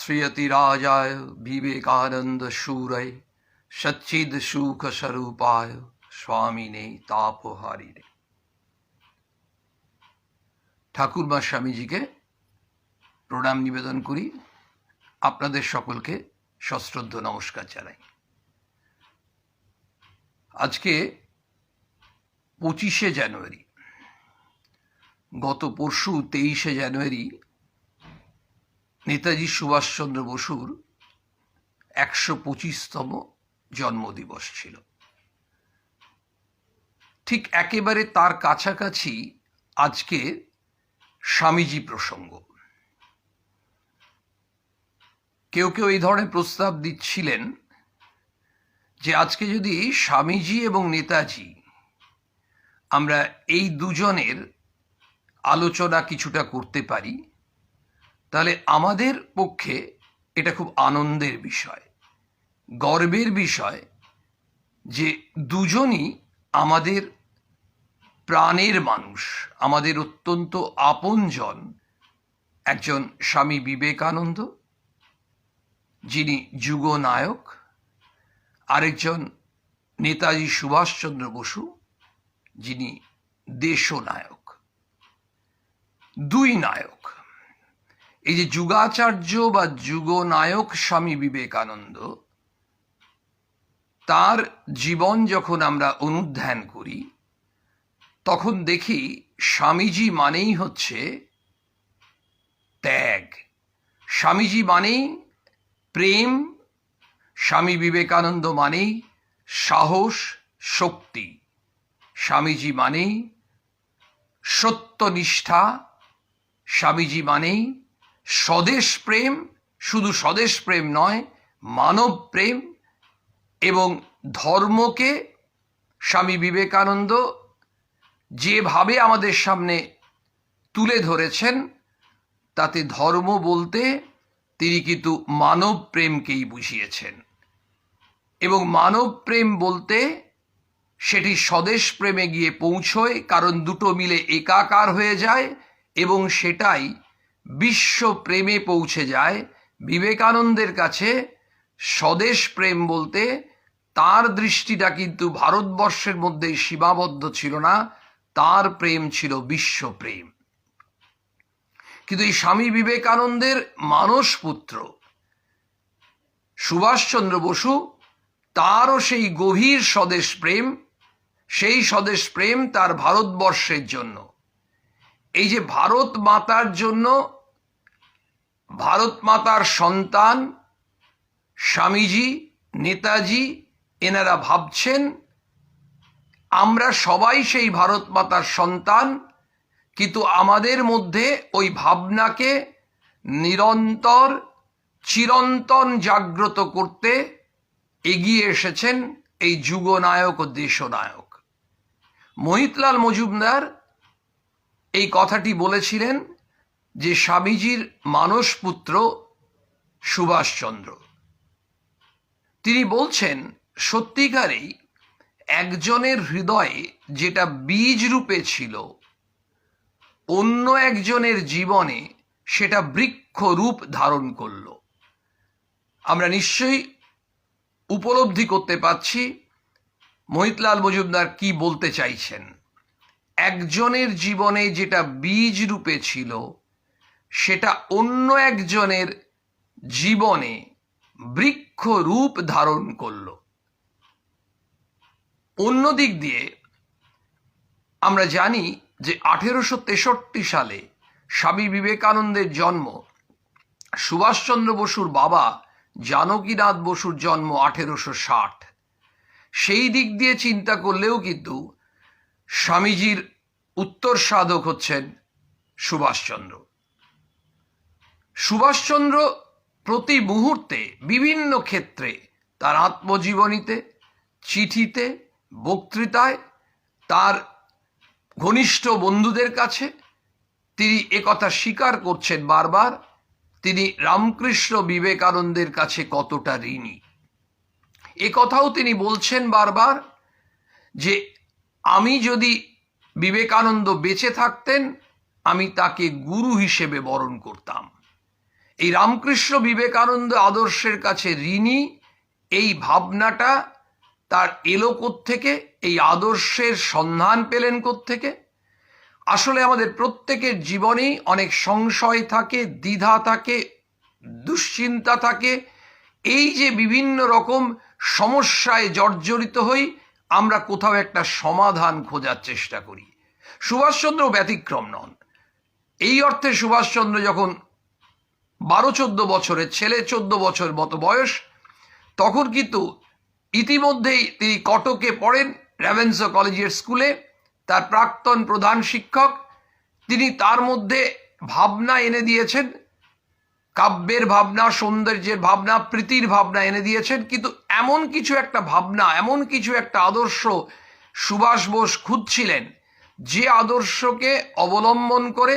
श्रीयतिराजाय विवेकानंद शूरय सच्चिद सुख स्वरूपाय स्वामिने तापहारिणे। ঠাকুরমা স্বামীজিকে প্রণাম নিবেদন করি। আপনাদের সকলকে সশ্রদ্ধ নমস্কার জানাই। আজকে 25শে জানুয়ারি, গত পরশু 23শে জানুয়ারি নেতাজি সুভাষচন্দ্র বসুর 125তম জন্মদিবস ছিল। ঠিক একেবারে তার কাছাকাছি আজকে স্বামীজি প্রসঙ্গ। কেউ কেউ এই ধরনের প্রস্তাব দিচ্ছিলেন যে আজকে যদি স্বামীজি এবং নেতাজি আমরা এই দুজনের আলোচনা কিছুটা করতে পারি তাহলে আমাদের পক্ষে এটা খুব আনন্দের বিষয়, গর্বের বিষয় যে দুজনই আমাদের প্রাণের মানুষ, আমাদের অত্যন্ত আপনজন। একজন স্বামী বিবেকানন্দ, যিনি যুগনায়ক, আরেকজন নেতাজি সুভাষচন্দ্র বসু, যিনি দেশনায়ক। দুই নায়ক। এই যে যুগাচার্য বা যুগনায়ক স্বামী বিবেকানন্দ, তার জীবন যখন আমরা অনুধ্যান করি তখন দেখি স্বামীজি মানেই হচ্ছে ত্যাগ, স্বামীজি মানেই প্রেম, স্বামী বিবেকানন্দ মানেই সাহস, শক্তি, স্বামীজি মানেই সত্যনিষ্ঠা, স্বামীজি মানেই স্বদেশ প্রেম, শুধু স্বদেশ প্রেম নয়, মানব প্রেম। এবং ধর্মকে স্বামী বিবেকানন্দ যেভাবে আমাদের সামনে তুলে ধরেছেন তাতে ধর্ম বলতে তিনি কিন্তু মানব প্রেমকেই বুঝিয়েছেন। এবং মানব প্রেম বলতে সেটি স্বদেশ প্রেমে গিয়ে পৌঁছয়, কারণ দুটো মিলে একাকার হয়ে যায় এবং সেটাই বিশ্ব প্রেমে পৌঁছে যায়। বিবেকানন্দের কাছে স্বদেশ প্রেম বলতে তার দৃষ্টিটা কিন্তু ভারতবর্ষের মধ্যেই সীমাবদ্ধ ছিল না, তার প্রেম ছিল বিশ্ব প্রেম। কিন্তু এই স্বামী বিবেকানন্দের মানসপুত্র সুভাষচন্দ্র বসু, তারও সেই গভীর স্বদেশ প্রেম, সেই স্বদেশ প্রেম তার ভারতবর্ষের জন্য। এই যে ভারত মাতার জন্য, ভারত মাতার সন্তান স্বামীজি, নেতাজি, এনারা ভাবছেন আমরা সবাই সেই ভারত মাতার সন্তান, কিন্তু আমাদের মধ্যে ওই ভাবনাকে নিরন্তর চিরন্তন জাগ্রত করতে এগিয়ে এসেছেন এই যুগনায়ক ও দেশনায়ক। মোহিতলাল মজুমদার এই কথাটি বলেছিলেন যে স্বামীজির মানসপুত্র সুভাষচন্দ্র। তিনি বলছেন সত্যিকারেই একজনের হৃদয়ে যেটা বীজ রূপে ছিল, অন্য একজনের জীবনে সেটা বৃক্ষ রূপ ধারণ করল। আমরা নিশ্চয়ই উপলব্ধি করতে পারছি মোহিতলাল মজুমদার কি বলতে চাইছেন। একজনের জীবনে যেটা বীজ রূপে ছিল সেটা অন্য একজনের জীবনে বৃক্ষ রূপ ধারণ করল। অন্য দিক দিয়ে আমরা জানি যে 1863 সালে স্বামী বিবেকানন্দের জন্ম, সুভাষচন্দ্র বসুর বাবা জানকীনাথ বসুর জন্ম 1860। সেই দিক দিয়ে চিন্তা করলেও কিন্তু স্বামীজির উত্তর সাধক হচ্ছেন সুভাষচন্দ্র। সুভাষচন্দ্র প্রতি মুহূর্তে বিভিন্ন ক্ষেত্রে তার আত্মজীবনীতে, চিঠিতে, বক্তৃতায়, তার ঘনিষ্ঠ বন্ধুদের কাছে তিনি একথা স্বীকার করছেন বারবার, তিনি রামকৃষ্ণ বিবেকানন্দের কাছে কতটা ঋণী। একথাও তিনি বলছেন বারবার যে আমি যদি বিবেকানন্দ বেঁচে থাকতেন আমি তাকে গুরু হিসেবে বরণ করতাম। এই রামকৃষ্ণ বিবেকানন্দ আদর্শের কাছে ঋণী এই ভাবনাটা তার এলো কোত্থেকে, এই আদর্শের সন্ধান পেলেন কোত্থেকে? আসলে আমাদের প্রত্যেকের জীবনেই অনেক সংশয় থাকে, দ্বিধা থাকে, দুশ্চিন্তা থাকে। এই যে বিভিন্ন রকম সমস্যায় জর্জরিত হই, আমরা কোথাও একটা সমাধান খোঁজার চেষ্টা করি। সুভাষচন্দ্র ব্যতিক্রম নন। এই অর্থে সুভাষচন্দ্র যখন 12-14 বছরের ছেলে, 14 বছর মতো বয়স, তখন কিন্তু ইতিমধ্যেই তিনি কটকে পড়েন রেভেন্সা কলেজিয়েট স্কুলে। তার প্রাক্তন প্রধান শিক্ষক তিনি তার মধ্যে ভাবনা এনে দিয়েছেন, কাব্যের ভাবনা, সৌন্দর্যের ভাবনা, প্রীতির ভাবনা এনে দিয়েছেন। কিন্তু এমন কিছু একটা ভাবনা, এমন কিছু একটা আদর্শ সুভাষ বোস খুঁজছিলেন, যে আদর্শকে অবলম্বন করে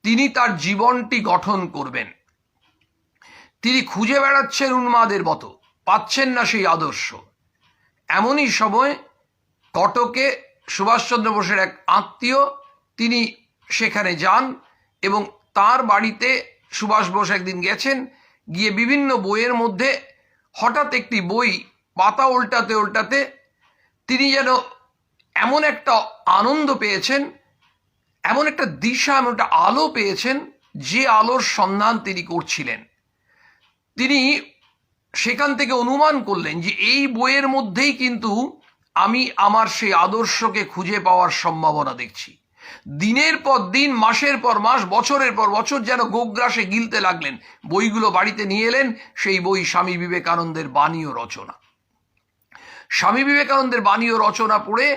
তিনি তার জীবনটি গঠন করবেন। তিনি খুঁজে বেড়াচ্ছেন উন্মাদের মতো, পাচ্ছেন না সেই আদর্শ। এমনই সময় কটকে সুভাষচন্দ্র বোসের এক আত্মীয়, তিনি সেখানে যান এবং তার বাড়িতে সুভাষ বোস একদিন গেছেন। গিয়ে বিভিন্ন বইয়ের মধ্যে হঠাৎ একটি বই পাতা উল্টাতে উল্টাতে তিনি যেন এমন একটা আনন্দ পেয়েছেন, এমন একটা দিশা, এমন একটা আলো পেয়েছেন, যে আলোর সন্ধান তিনি করছিলেন। তিনি সেখান থেকে অনুমান করলেন যে এই বইয়ের মধ্যেই কিন্তু আমি আমার সেই আদর্শকে খুঁজে পাওয়ার সম্ভাবনা দেখছি। দিনের পর দিন, মাসের পর মাস, বছরের পর বছর যেন গোগ্রাসে গিলতে লাগলেন। বইগুলো বাড়িতে নিয়ে এলেন। সেই বই স্বামী বিবেকানন্দের বাণী ও রচনা। স্বামী বিবেকানন্দের বাণী ও রচনা পড়ে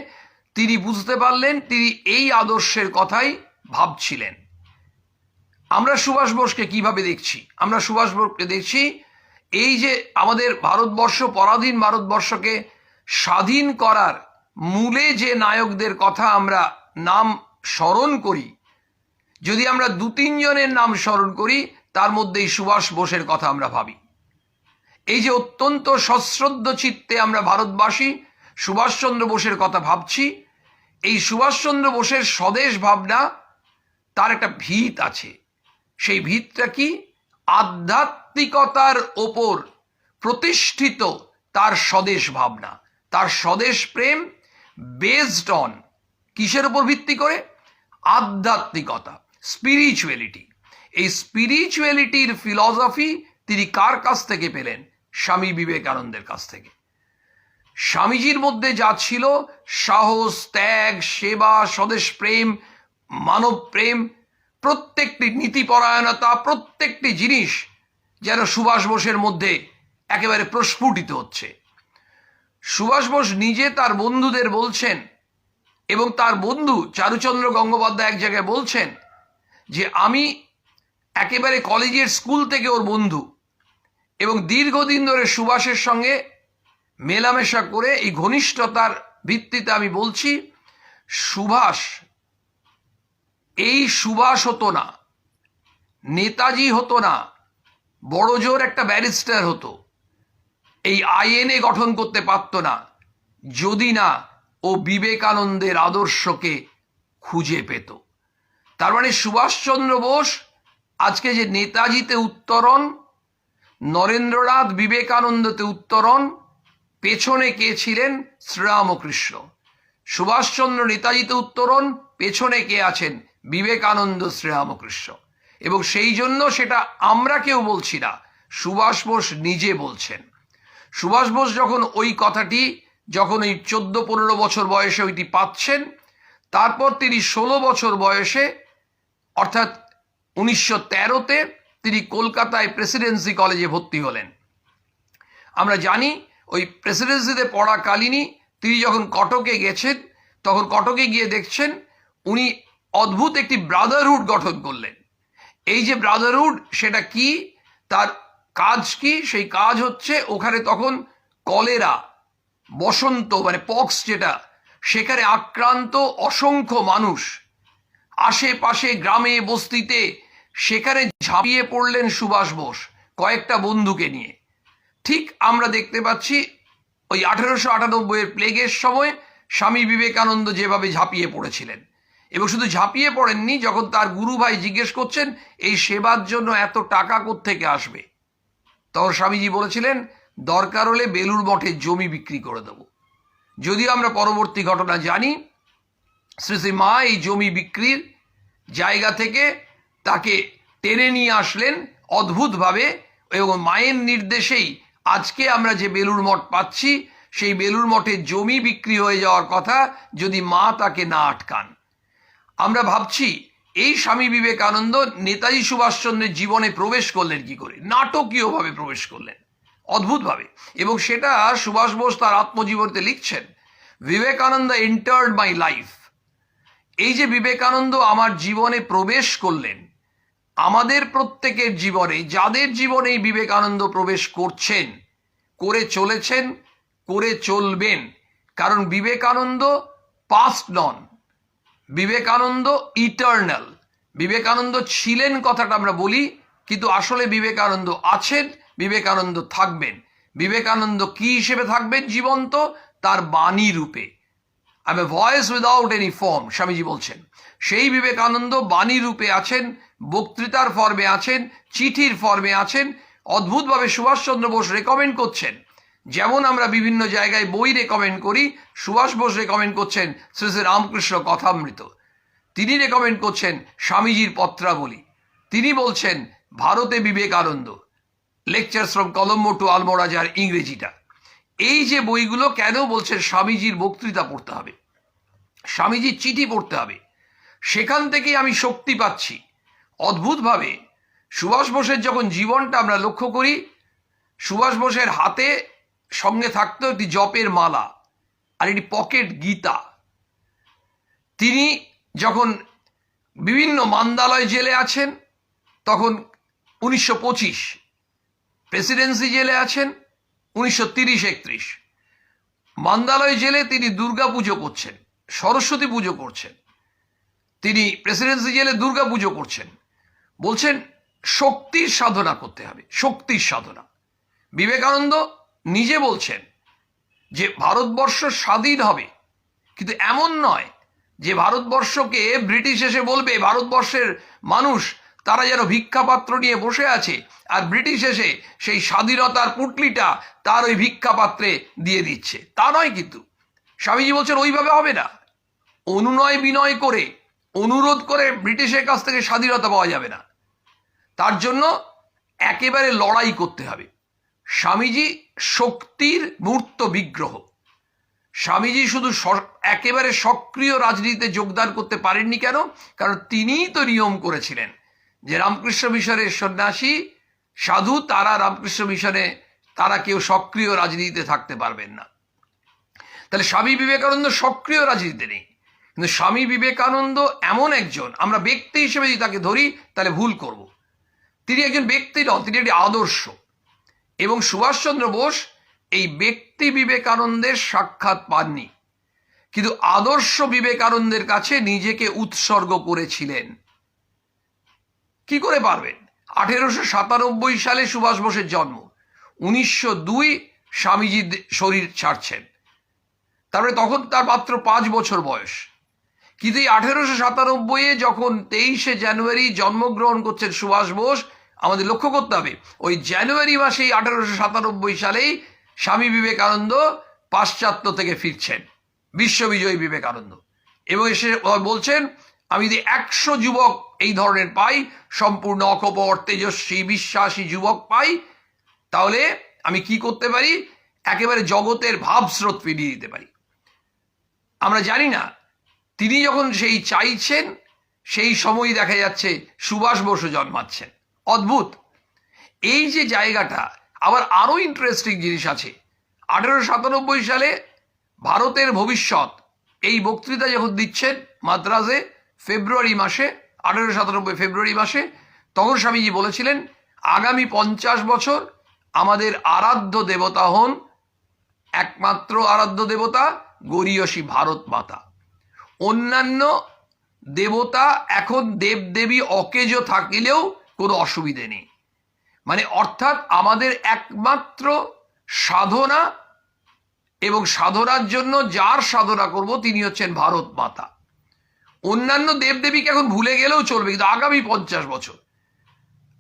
তিনি বুঝতে পারলেন তিনি এই আদর্শের কথাই ভাবছিলেন। আমরা সুভাষ বোসকে কিভাবে দেখছি? আমরা সুভাষ বোসকে দেখছি এই যে আমাদের ভারতবর্ষ, পরাধীন ভারতবর্ষকে স্বাধীন করার মূলে যে নায়কদের কথা আমরা নাম স্মরণ করি, যদি আমরা 2-3 জনের নাম স্মরণ করি, তার মধ্যেই সুভাষ বোসের কথা আমরা ভাবি। এই যে অত্যন্ত সশ্রদ্ধ চিত্তে আমরা ভারতবাসী সুভাষচন্দ্র বোসের কথা ভাবছি, এই সুভাষচন্দ্র বোসের স্বদেশ ভাবনা, তার একটা ভিত আছে। সেই ভিতটা কি? আধ্যাত্মিকতার ওপর প্রতিষ্ঠিত তার স্বদেশ ভাবনা, তার স্বদেশ প্রেম বেসড অন কিসের উপর ভিত্তি করে? আধ্যাত্মিকতা, স্পিরিচুয়ালিটি। এই স্পিরিচুয়ালিটির ফিলসফি তিনি কার কাছ থেকে পেলেন? স্বামী বিবেকানন্দের কাছ থেকে। স্বামীজির মধ্যে যা ছিল, সাহস, ত্যাগ, সেবা, স্বদেশ প্রেম, মানব প্রেম, প্রত্যেকটি নীতিপরায়ণতা, প্রত্যেকটি জিনিস যেন সুভাষ বোসের মধ্যে একেবারে প্রস্ফুটিত হচ্ছে। সুভাষ বোস নিজে তার বন্ধুদের বলছেন, এবং তার বন্ধু চারুচন্দ্র গঙ্গোপাধ্যায় এক জায়গায় বলছেন যে আমি একেবারে কলেজের স্কুল থেকে ওর বন্ধু, এবং দীর্ঘদিন ধরে সুভাষের সঙ্গে মেলামেশা করে এই ঘনিষ্ঠতার ভিত্তিতে আমি বলছি, সুভাষ, এই সুভাষ হতো না, নেতাজি হতো না, বড় জোর একটা ব্যারিস্টার হতো, এই আইএনএ গঠন করতে পারত না, যদি না ও বিবেকানন্দের আদর্শকে খুঁজে পেত। তার মানে সুভাষচন্দ্র বোস আজকে যে নেতাজিতে উত্তরণ, নরেন্দ্রনাথ বিবেকানন্দতে উত্তরণ, পেছনে কে ছিলেন? শ্রীরামকৃষ্ণ। সুভাষচন্দ্র নেতাজিতে উত্তরণ, পেছনে কে আছেন? বিবেকানন্দ, শ্রীরামকৃষ্ণ। এবং সেই জন্য সেটা আমরা কেউ বলছি না, সুভাষ বোস নিজে বলছেন। সুভাষ বোস যখন ওই কথাটি, যখন ওই 14-15 বছর বয়সে ওইটি পাচ্ছেন, তারপর তিনি 16 বছর বয়সে, অর্থাৎ 1913-তে তিনি কলকাতায় প্রেসিডেন্সি কলেজে ভর্তি হলেন। আমরা জানি ওই প্রেসিডেন্সিতে পড়াকালীনই তিনি যখন কটকে গেছেন, তখন কটকে গিয়ে দেখছেন উনি অদ্ভুত একটি ব্রাদারহুড গঠন করলেন। এই যে ব্রাদারহুড, সেটা কি, তার কাজ কি? সেই কাজ হচ্ছে ওখানে তখন কলেরা, বসন্ত মানে পক্স যেটা, সেখানে আক্রান্ত অসংখ্য মানুষ, আশেপাশে গ্রামে বস্তিতে, সেখানে ঝাঁপিয়ে পড়লেন সুভাষ বোস কয়েকটা বন্ধুকে নিয়ে। ঠিক আমরা দেখতে পাচ্ছি ওই 1898-এর প্লেগের সময় স্বামী বিবেকানন্দ যেভাবে ঝাঁপিয়ে পড়েছিলেন, এবং শুধু ঝাঁপিয়ে পড়েননি, যখন তার গুরু ভাই জিজ্ঞেস করছেন এই সেবার জন্য এত টাকা কোত্থেকে আসবে, তখন স্বামীজি বলেছিলেন দরকার হলে বেলুর মঠের জমি বিক্রি করে দেব। যদিও আমরা পরবর্তী ঘটনা জানি, শ্রী শ্রী মা এই জমি বিক্রির জায়গা থেকে তাকে টেনে নিয়ে আসলেন অদ্ভুতভাবে, এবং মায়ের নির্দেশেই আজকে আমরা যে বেলুর মঠ পাচ্ছি, সেই বেলুর মঠের জমি বিক্রি হয়ে যাওয়ার কথা যদি মা তাকে না আটকান। আমরা ভাবছি এই স্বামী বিবেকানন্দ নেতাজি সুভাষচন্দ্রের জীবনে প্রবেশ করলেন কি করে, নাটকীয়ভাবে প্রবেশ করলেন অদ্ভুতভাবে, এবং সেটা সুভাষ বোস তার আত্মজীবনীতে লিখছেন, বিবেকানন্দ এন্টার্ড মাই লাইফ। এই যে বিবেকানন্দ আমার জীবনে প্রবেশ করলেন, আমাদের প্রত্যেকের জীবনে, যাদের জীবনে এই বিবেকানন্দ প্রবেশ করছেন, করে চলেছেন, করে চলবেন, কারণ বিবেকানন্দ পাস্ট নন, বিবেকানন্দ ইটার্নাল। বিবেকানন্দ ছিলেন কথাটা আমরা বলি, কিন্তু আসলে বিবেকানন্দ আছেন, বিবেকানন্দ থাকবেন। বিবেকানন্দ কি হিসেবে থাকবেন জীবন্ত? তার বাণী রূপে। I M A voice without any form, Swamiji বলছেন। সেই বিবেকানন্দ বাণী রূপে আছেন, বক্তৃতার ফর্মে আছেন, চিঠির ফর্মে আছেন। অদ্ভুতভাবে সুভাষচন্দ্র বোস রেকমেন্ড করছেন, যেমন আমরা বিভিন্ন জায়গায় বই রেকমেন্ড করি, সুভাষ বোস রেকমেন্ড করছেন শ্রী শ্রী রামকৃষ্ণ কথামৃত, তিনি রেকমেন্ড করছেন স্বামীজির পত্রাবলী, তিনি বলছেন ভারতে Vivekananda, lectures from Colombo to Almora, যার ইংরেজিটা। এই যে বইগুলো কেন বলছেন স্বামীজির বক্তৃতা পড়তে হবে, স্বামীজির চিঠি পড়তে হবে, সেখান থেকেই আমি শক্তি পাচ্ছি। অদ্ভুতভাবে সুভাষ বোসের যখন জীবনটা আমরা লক্ষ্য করি, সুভাষ বোসের হাতে সঙ্গে থাকতো একটি জপের মালা আর একটি পকেট গীতা। তিনি যখন বিভিন্ন মান্দালয় জেলে আছেন, তখন 1925, প্রেসিডেন্সি জেলে আছেন 1930-31, মান্দালয় জেলে তিনি দুর্গা পুজো করছেন, সরস্বতী পুজো করছেন, তিনি প্রেসিডেন্সি জেলে দুর্গা পুজো করছেন, বলছেন শক্তির সাধনা করতে হবে, শক্তির সাধনা। বিবেকানন্দ নিজে বলছেন যে ভারতবর্ষ স্বাধীন হবে, কিন্তু এমন নয় যে ভারতবর্ষকে ব্রিটিশ এসে বলবে ভারতবর্ষের মানুষ তারা যেন ভিক্ষাপাত্র নিয়ে বসে আছে, আর ব্রিটিশ এসে সেই স্বাধীনতার পুটলিটা তার ওই ভিক্ষাপাত্রে দিয়ে দিচ্ছে, তা নয়। কিন্তু স্বামীজি বলছেন ওইভাবে হবে না। অনুনয় বিনয় করে, অনুরোধ করে ব্রিটিশের কাছ থেকে স্বাধীনতা পাওয়া যাবে না, তার জন্য একেবারে লড়াই করতে হবে। স্বামীজি শক্তির মূর্ত বিগ্রহ। স্বামীজি শুধু একেবারে সক্রিয় রাজনীতিতে যোগদান করতে পারেননি কেন? কারণ তিনিই তো নিয়ম করেছিলেন যে রামকৃষ্ণ মিশনের সন্ন্যাসী সাধু তারা রামকৃষ্ণ মিশনে তারা কেউ সক্রিয় রাজনীতিতে থাকতে পারবেন না। তাহলে স্বামী বিবেকানন্দ সক্রিয় রাজনীতিতে নেই, কিন্তু স্বামী বিবেকানন্দ এমন একজন, আমরা ব্যক্তি হিসেবে যদি তাকে ধরি তাহলে ভুল করব। তিনি একজন ব্যক্তি নন, তিনি একটি আদর্শ। এবং সুভাষচন্দ্র বোস এই ব্যক্তি বিবেকানন্দের সাক্ষাৎ পাননি, কিন্তু আদর্শ বিবেকানন্দের কাছে নিজেকে উৎসর্গ করেছিলেন। কি করে পারবেন? 1897 সালে সুভাষ বোসের জন্ম, 1902 স্বামীজি শরীর ছাড়ছেন, তারপরে তখন তার মাত্র 5 বছর বয়স। কিন্তু এই 1897 যখন 23শে জানুয়ারি জন্মগ্রহণ করছেন সুভাষ বোস, আমাদের লক্ষ্য করতে হবে ওই জানুয়ারি মাসেই 1897 সালেই স্বামী বিবেকানন্দ পাশ্চাত্য থেকে ফিরছেন, বিশ্ববিজয়ী বিবেকানন্দ, এবং এসে বলছেন আমি যদি 100 যুবক এই ধরনের পাই, সম্পূর্ণ অকপট তেজস্বী বিশ্বাসী যুবক পাই, তাহলে আমি কি করতে পারি? একেবারে জগতের ভাবস্রোত ফিরিয়ে দিতে পারি। আমরা জানি না তিনি যখন সেই চাইছেন, সেই সময় দেখা যাচ্ছে সুভাষ বসু জন্মাচ্ছেন। অদ্ভুত এই যে জায়গাটা। আবার আরো ইন্টারেস্টিং জিনিস আছে, 1897 সালে ভারতের ভবিষ্যৎ এই বক্তৃতা যখন দিচ্ছেন মাদ্রাজে ফেব্রুয়ারি মাসে, 1897 ফেব্রুয়ারি মাসে, তখন স্বামীজি বলেছিলেন আগামী 50 বছর আমাদের আরাধ্য দেবতা হন, একমাত্র আরাধ্য দেবতা গরীয়সী ভারত মাতা। অন্যান্য দেবতা এখন দেবদেবী অকেজো থাকিলেও কোনো অসুবিধে নেই। মানে অর্থাৎ আমাদের একমাত্র সাধনা, এবং সাধনার জন্য যার সাধনা করব তিনি হচ্ছেন ভারত মাতা। অন্যান্য দেবদেবীকে এখন ভুলে গেলেও চলবে, কিন্তু আগামী 50 বছর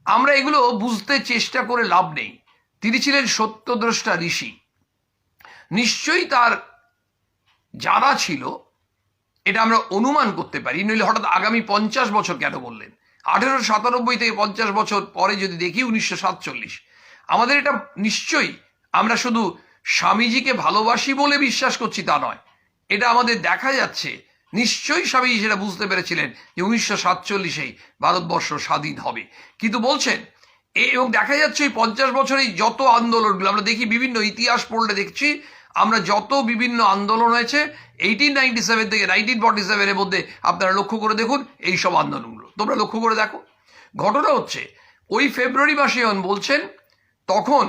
আমরা এগুলো বুঝতে চেষ্টা করে লাভ নেই। তিনি ছিলেন সত্যদ্রষ্টা ঋষি, নিশ্চয়ই তার যারা ছিল এটা আমরা অনুমান করতে পারি, নইলে হঠাৎ আগামী 50 বছর কেন বললেন? 1897 থেকে 50 বছর পরে যদি দেখি 1947, আমাদের এটা নিশ্চয়ই আমরা শুধু স্বামীজিকে ভালোবাসি বলে বিশ্বাস করছি তা নয়, এটা আমাদের দেখা যাচ্ছে নিশ্চয়ই স্বামীজি সেটা বুঝতে পেরেছিলেন যে 1947-এই ভারতবর্ষ স্বাধীন হবে। কিন্তু বলছেন এবং দেখা যাচ্ছে ওই 50 বছরেই যত আন্দোলনগুলো আমরা দেখি, বিভিন্ন ইতিহাস পড়লে দেখছি আমরা যত বিভিন্ন আন্দোলন হয়েছে 1897 থেকে 1947-এর মধ্যে আপনারা লক্ষ্য করে দেখুন এই সব আন্দোলনগুলো তোমরা লক্ষ্য করে দেখো। ঘটনা হচ্ছে ওই ফেব্রুয়ারি মাসে বলছেন তখন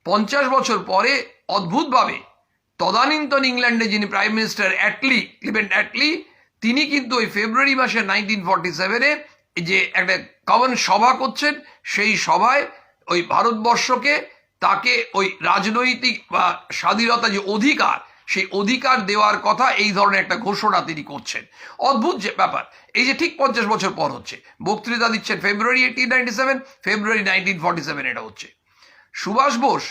50 বছর পরে অদ্ভুতভাবে তদানীন্তন ইংল্যান্ডে যিনি প্রাইম মিনিস্টার ক্লিমেন্ট অ্যাটলি, তিনি কিন্তু ওই ফেব্রুয়ারি মাসে 1947-এ যে একটা কমন সভা করছেন, সেই সভায় ওই ভারতবর্ষকে তাকে ওই রাজনৈতিক বা স্বাধীনতা যে অধিকার, সেই অধিকার দেওয়ার কথা, এই ধরনের একটা ঘোষণা তিনি করছেন। অদ্ভুত যে ব্যাপার, এই যে ঠিক 50 বছর পর হচ্ছে, বক্তৃতা দিচ্ছেন ফেব্রুয়ারি 1897, ফেব্রুয়ারি 1947 এটা হচ্ছে। সুভাষ বোস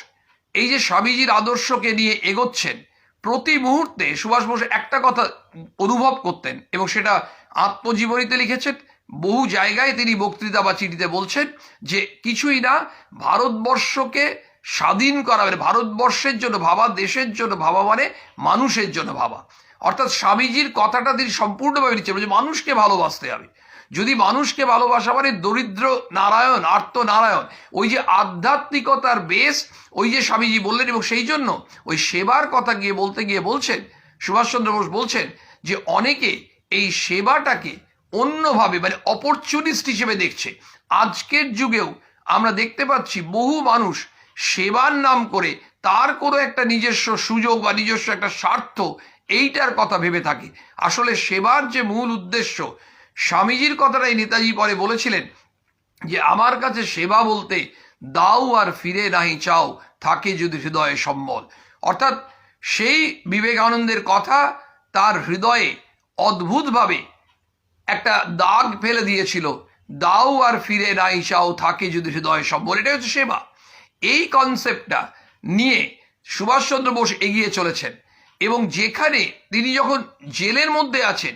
এই যে স্বামীজির আদর্শকে নিয়ে এগোচ্ছেন, প্রতি মুহূর্তে সুভাষ বোস একটা কথা অনুভব করতেন এবং সেটা আত্মজীবনীতে লিখেছেন, বহু জায়গায় তিনি বক্তৃতা বা চিঠিতে বলছেন যে কিছুই না, ভারতবর্ষকে স্বাধীন করা মানে ভারতবর্ষের জন্য ভাবা, দেশের জন্য ভাবা মানে মানুষের জন্য ভাবা। অর্থাৎ স্বামীজির কথাটা তিনি সম্পূর্ণভাবে নিচ্ছেন যে মানুষকে ভালোবাসতে হবে। যদি মানুষকে ভালোবাসা মানে দরিদ্র নারায়ণ, আর্ত নারায়ণ, ওই যে আধ্যাত্মিকতার বেশ, ওই যে স্বামীজি বললেন। এবং সেই জন্য ওই সেবার কথা গিয়ে বলতে গিয়ে বলছেন, সুভাষচন্দ্র বোস বলছেন যে অনেকে এই সেবাটাকে অন্যভাবে মানে অপরচুনিস্ট হিসেবে দেখছে। আজকের যুগেও আমরা দেখতে পাচ্ছি বহু মানুষ সেবার নাম করে তার কোনো একটা নিজস্ব সুযোগ বা নিজস্ব একটা স্বার্থ এইটার কথা ভেবে থাকে। আসলে সেবার যে মূল উদ্দেশ্য, স্বামীজির কথাটাই নেতাজি পরে বলেছিলেন যে আমার কাছে সেবা বলতে দাও আর ফিরে নাহি চাও, থাকে যদি হৃদয়ে সম্বল। অর্থাৎ সেই বিবেকানন্দের কথা তার হৃদয়ে অদ্ভুতভাবে একটা দাগ ফেলে দিয়েছিল, দাও আর ফিরে নাই চাও, থাকে যদি হৃদয়ে সম্বল। এটা হচ্ছে সেবা। এই কনসেপ্টটা নিয়ে সুভাষচন্দ্র বোস এগিয়ে চলেছেন এবং যেখানে তিনি যখন জেলের মধ্যে আছেন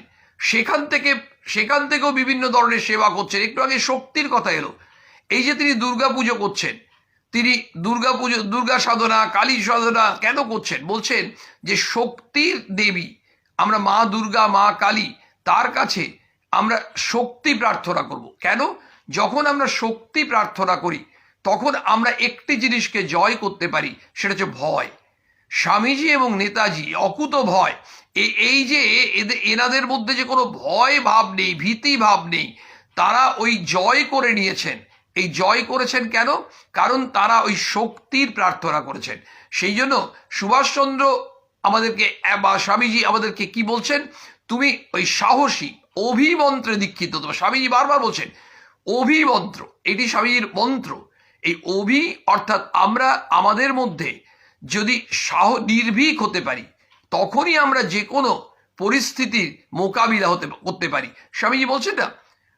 সেখান থেকেও বিভিন্ন ধরনের সেবা করছেন। একটু আগে শক্তির কথা এলো, এই যে তিনি দুর্গা পুজো করছেন, তিনি দুর্গা সাধনা, কালী সাধনা কেন করছেন? বলছেন যে শক্তির দেবী আমরা মা দুর্গা, মা কালী, তার কাছে আমরা শক্তি প্রার্থনা করব। কেন? যখন আমরা শক্তি প্রার্থনা করি তখন আমরা একটি জিনিসকে জয় করতে পারি, সেটা হচ্ছে ভয়। স্বামীজি এবং নেতাজি অকুত ভয়, এই যে এনাদের মধ্যে যে কোনো ভয় ভাব নেই, ভীতি ভাব নেই, তারা ওই জয় করে নিয়েছেন। এই জয় করেছেন কেন? কারণ তারা ওই শক্তির প্রার্থনা করেছেন। সেই জন্য সুভাষচন্দ্র আমাদেরকে বা স্বামীজি আমাদেরকে কি বলছেন? তুমি ওই সাহসী অভিমন্ত্রে দীক্ষিত। তোমার স্বামীজি বারবার বলছেন অভিমন্ত্র, এটি স্বামীজির মন্ত্র। এই অর্থাৎ আমরা আমাদের মধ্যে যদি নির্ভীক হতে পারি, তখনই আমরা যে কোনো পরিস্থিতির মোকাবিলা করতে পারি। স্বামীজি বলছেন না,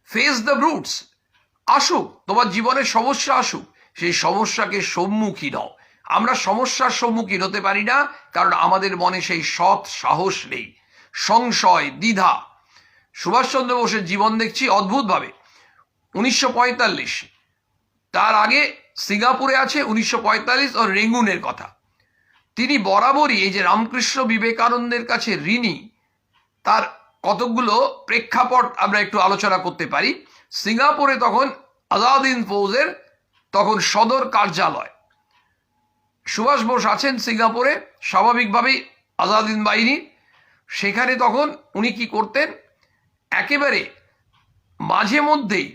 ফেস দ্য ব্রুটস, আসুক তোমার জীবনের সমস্যা আসুক, সেই সমস্যাকে সম্মুখীন হও। আমরা সমস্যার সম্মুখীন হতে পারি না কারণ আমাদের মনে সেই সৎ সাহস নেই, সংশয়, দ্বিধা। সুভাষচন্দ্র বোসের জীবন দেখছি অদ্ভুতভাবে। 1945, তার আগে সিঙ্গাপুরে আছে 1945 ও রেঙ্গুনের কথা। তিনি বরাবরই এই যে রামকৃষ্ণ বিবেকানন্দের কাছে ঋণী, তার কতকগুলো প্রেক্ষাপট আমরা একটু আলোচনা করতে পারি। সিঙ্গাপুরে তখন আজাদ হিন্দ ফৌজের তখন সদর কার্যালয়, সুভাষ বোস আছেন সিঙ্গাপুরে, স্বাভাবিকভাবেই আজাদ হিন্দ বাহিনী। সেখানে তখন উনি কি করতেন, একেবারে মাঝে মধ্যেই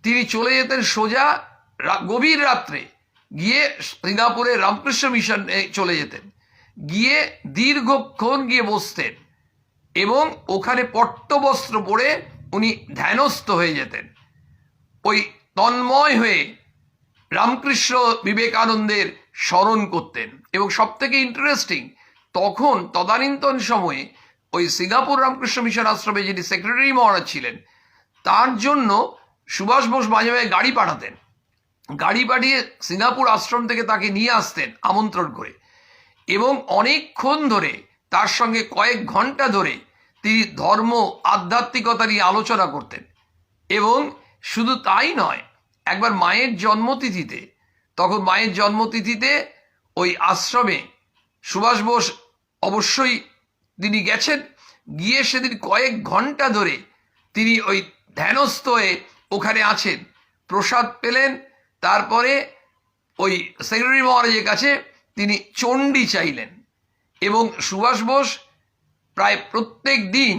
তিনি চলে যেতেন সোজা গভীর রাত্রে গিয়ে সিঙ্গাপুরে রামকৃষ্ণ মিশন চলে যেতেন, গিয়ে দীর্ঘক্ষণ গিয়ে বসতেন এবং ওখানে পট্টবস্ত্র পরে উনি ধ্যানস্থ হয়ে যেতেন, ওই তন্ময় হয়ে রামকৃষ্ণ বিবেকানন্দের স্মরণ করতেন। এবং সব থেকে ইন্টারেস্টিং, তখন তদানীন্তন সময়ে ওই সিঙ্গাপুর রামকৃষ্ণ মিশন আশ্রমে যিনি সেক্রেটারি মহারাজ ছিলেন, তার জন্য সুভাষ বোস মাঝে মাঝে গাড়ি পাঠাতেন। গাড়ি পাঠিয়ে সিঙ্গাপুর আশ্রম থেকে তাকে নিয়ে আসতেন আমন্ত্রণ করে, এবং অনেকক্ষণ ধরে তার সঙ্গে কয়েক ঘন্টা ধরে তিনি ধর্ম আধ্যাত্মিকতা নিয়ে আলোচনা করতেন। এবং শুধু তাই নয়, একবার মায়ের জন্মতিথিতে, তখন মায়ের জন্মতিথিতে ওই আশ্রমে সুভাষ বোস অবশ্যই তিনি গেছেন, গিয়ে সেদিন কয়েক ঘন্টা ধরে তিনি ওই ধ্যানস্থ হয়ে ওখানে আছেন, প্রসাদ পেলেন। তারপরে ওই সেক্রেটারি মহারাজের কাছে তিনি চণ্ডী চাইলেন, এবং সুভাষ বোস প্রায় প্রত্যেক দিন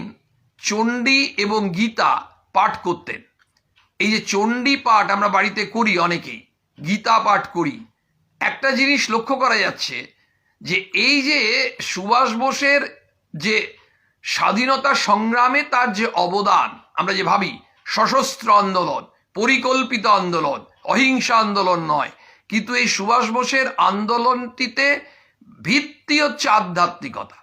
চণ্ডী এবং গীতা পাঠ করতেন। এই যে চণ্ডী পাঠ আমরা বাড়িতে করি অনেকেই, গীতা পাঠ করি, একটা জিনিস লক্ষ্য করা যাচ্ছে যে এই যে সুভাষ বোসের যে স্বাধীনতা সংগ্রামে তার যে অবদান, আমরা যে ভাবি সশস্ত্র আন্দোলন, পরিকল্পিত আন্দোলন, অহিংসা আন্দোলন নয়, কিন্তু এই সুভাষ বোসের আন্দোলনটিতে ভিত্তি হচ্ছে আধ্যাত্মিকতা।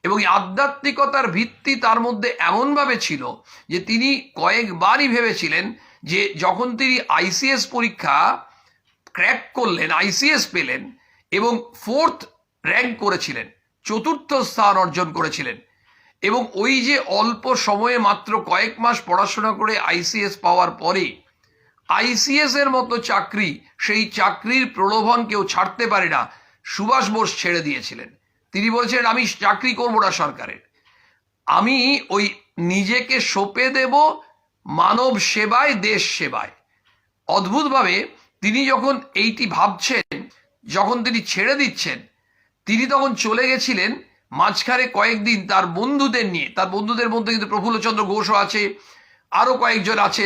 এবং এই আধ্যাত্মিকতার ভিত্তি তার মধ্যে এমনভাবে ছিল যে তিনি কয়েকবারই ভেবেছিলেন যে যখন তিনি আইসিএস পরীক্ষা ক্র্যাক করলেন, আইসিএস পেলেন এবং 4th র্যাঙ্ক করেছিলেন, 4র্থ স্থান অর্জন করেছিলেন, এবং ওই যে অল্প সময়ে মাত্র কয়েক মাস পড়াশোনা করে আইসিএস পাওয়ার পরে আইসিএস এর মতো চাকরি, সেই চাকরির প্রলোভন কেউ ছাড়তে পারে না, সুভাষ বোস ছেড়ে দিয়েছিলেন। তিনি বলছেন আমি চাকরি করবো না সরকারের, আমি ওই নিজেকে সঁপে দেব মানব সেবায়, দেশ সেবায়। অদ্ভুতভাবে তিনি যখন এইটি ভাবছেন, যখন তিনি ছেড়ে দিচ্ছেন, তিনি তখন চলে গেছিলেন মাঝখানে কয়েকদিন তার বন্ধুদের নিয়ে। তার বন্ধুদের মধ্যে কিন্তু প্রফুল্লচন্দ্র ঘোষও আছে, আরও কয়েকজন আছে,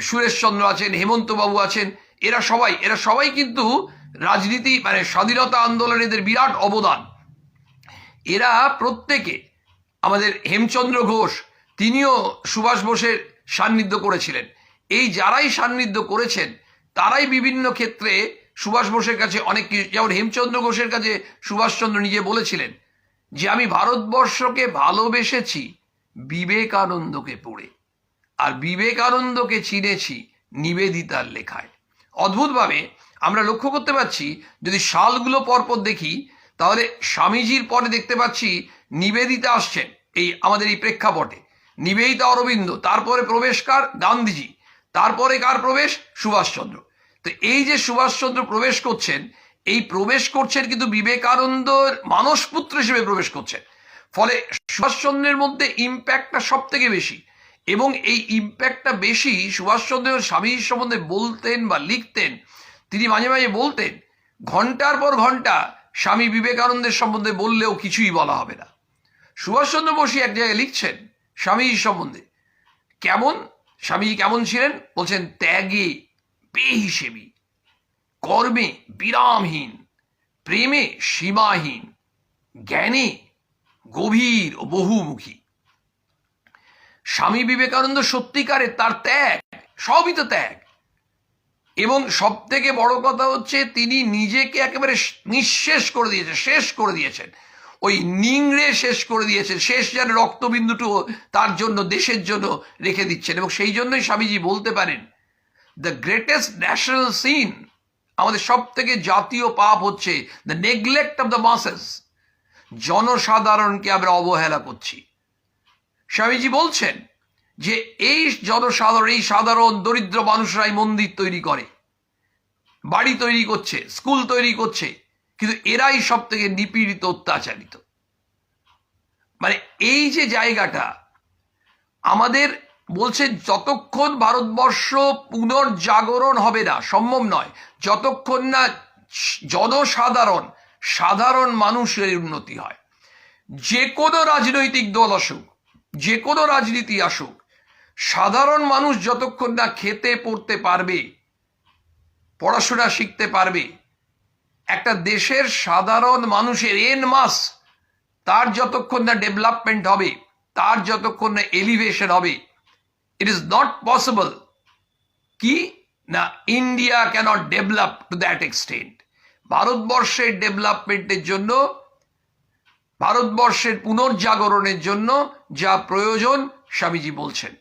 সুরেশচন্দ্র আছেন, হেমন্তবাবু আছেন, এরা সবাই কিন্তু রাজনীতি মানে স্বাধীনতা আন্দোলনে এদের বিরাট অবদান। এরা প্রত্যেকে, আমাদের হেমচন্দ্র ঘোষ তিনিও সুভাষ বোসের সান্নিধ্য করেছিলেন। এই যারাই সান্নিধ্য করেছেন তারাই বিভিন্ন ক্ষেত্রে সুভাষ বোসের কাছে অনেক কিছু, যেমন হেমচন্দ্র ঘোষের কাছে সুভাষচন্দ্র নিজে বলেছিলেন যে আমি ভারতবর্ষকে ভালোবেসেছি বিবেকানন্দকে পড়ে, আর বিবেকানন্দকে চিনেছি নিবেদিতার লেখায়। অদ্ভুতভাবে আমরা লক্ষ্য করতে পারছি, যদি সালগুলো পরপর দেখি তাহলে স্বামীজির পরে দেখতে পাচ্ছি নিবেদিতা আসছেন এই আমাদের এই প্রেক্ষাপটে, নিবেদিতা অরবিন্দ, তারপরে প্রবেশকার গান্ধীজি, তারপরে কার প্রবেশ? সুভাষচন্দ্র। তো এই যে সুভাষচন্দ্র প্রবেশ করছেন, এই প্রবেশ করছেন কিন্তু বিবেকানন্দর মানসপুত্র হিসেবে প্রবেশ করছেন। ফলে সুভাষচন্দ্রের মধ্যে ইম্প্যাক্টটা সব থেকে বেশি, এবং এই ইম্প্যাক্টটা বেশি সুভাষচন্দ্র স্বামীজির সম্বন্ধে বলতেন বা লিখতেন। তিনি মাঝে মাঝে বলতেন ঘন্টার পর ঘন্টা স্বামী বিবেকানন্দের সম্বন্ধে বললেও কিছুই বলা হবে না। সুভাষচন্দ্র বসু এক জায়গায় লিখছেন স্বামীজির সম্বন্ধে, কেমন স্বামীজি কেমন ছিলেন, বলছেন ত্যাগে বেহিসেবী, কর্মে বিরামহীন, প্রেমে সীমাহীন, জ্ঞানে গভীর ও বহুমুখী। স্বামী বিবেকানন্দ সত্যিকারের তার ত্যাগ, সবই তো ত্যাগ। এবং সব থেকে বড় কথা হচ্ছে তিনি নিজেকে একেবারে নিঃশেষ করে দিয়েছেন, শেষ করে দিয়েছেন, ওই নিংড়ে শেষ করে দিয়েছেন, শেষ যেন রক্তবিন্দুটুও তার জন্য, দেশের জন্য রেখে দিচ্ছেন। এবং সেই জন্যই স্বামীজি বলতে পারেন দ্য গ্রেটেস্ট ন্যাশনাল সিন, আমাদের সব থেকে জাতীয় পাপ হচ্ছে দ্য নেগলেক্ট অফ দ্য মাসেস, জনসাধারণকে আমরা অবহেলা করছি। স্বামীজি বলছেন যে এই জনসাধারণ, এই সাধারণ দরিদ্র মানুষরাই মন্দির তৈরি করে, বাড়ি তৈরি করছে, স্কুল তৈরি করছে, কিন্তু এরাই সব থেকে নিপীড়িত, অত্যাচারিত। মানে এই যে জায়গাটা আমাদের বলছে, যতক্ষণ ভারতবর্ষ পুনর্জাগরণ হবে না, সম্ভব নয়, যতক্ষণ না জনসাধারণ, সাধারণ মানুষের উন্নতি হয়। যে কোনো রাজনৈতিক দল আসুক, যে কোনো রাজনীতি আসুক, সাধারণ মানুষ যতক্ষণ না খেতে পড়তে পারবে, পড়াশোনা শিখতে পারবে, একটা দেশের সাধারণ মানুষের এন মাস, তার যতক্ষণ না ডেভেলপমেন্ট হবে, তার যতক্ষণ না এলিভেশন হবে, ইট ইজ নট পসিবল কি না India cannot develop to that extent. ভারতবর্ষের ডেভেলপমেন্টের জন্য ভারতবর্ষের পুনর্জাগরণের জন্য যা প্রয়োজন স্বামীজি বলছেন।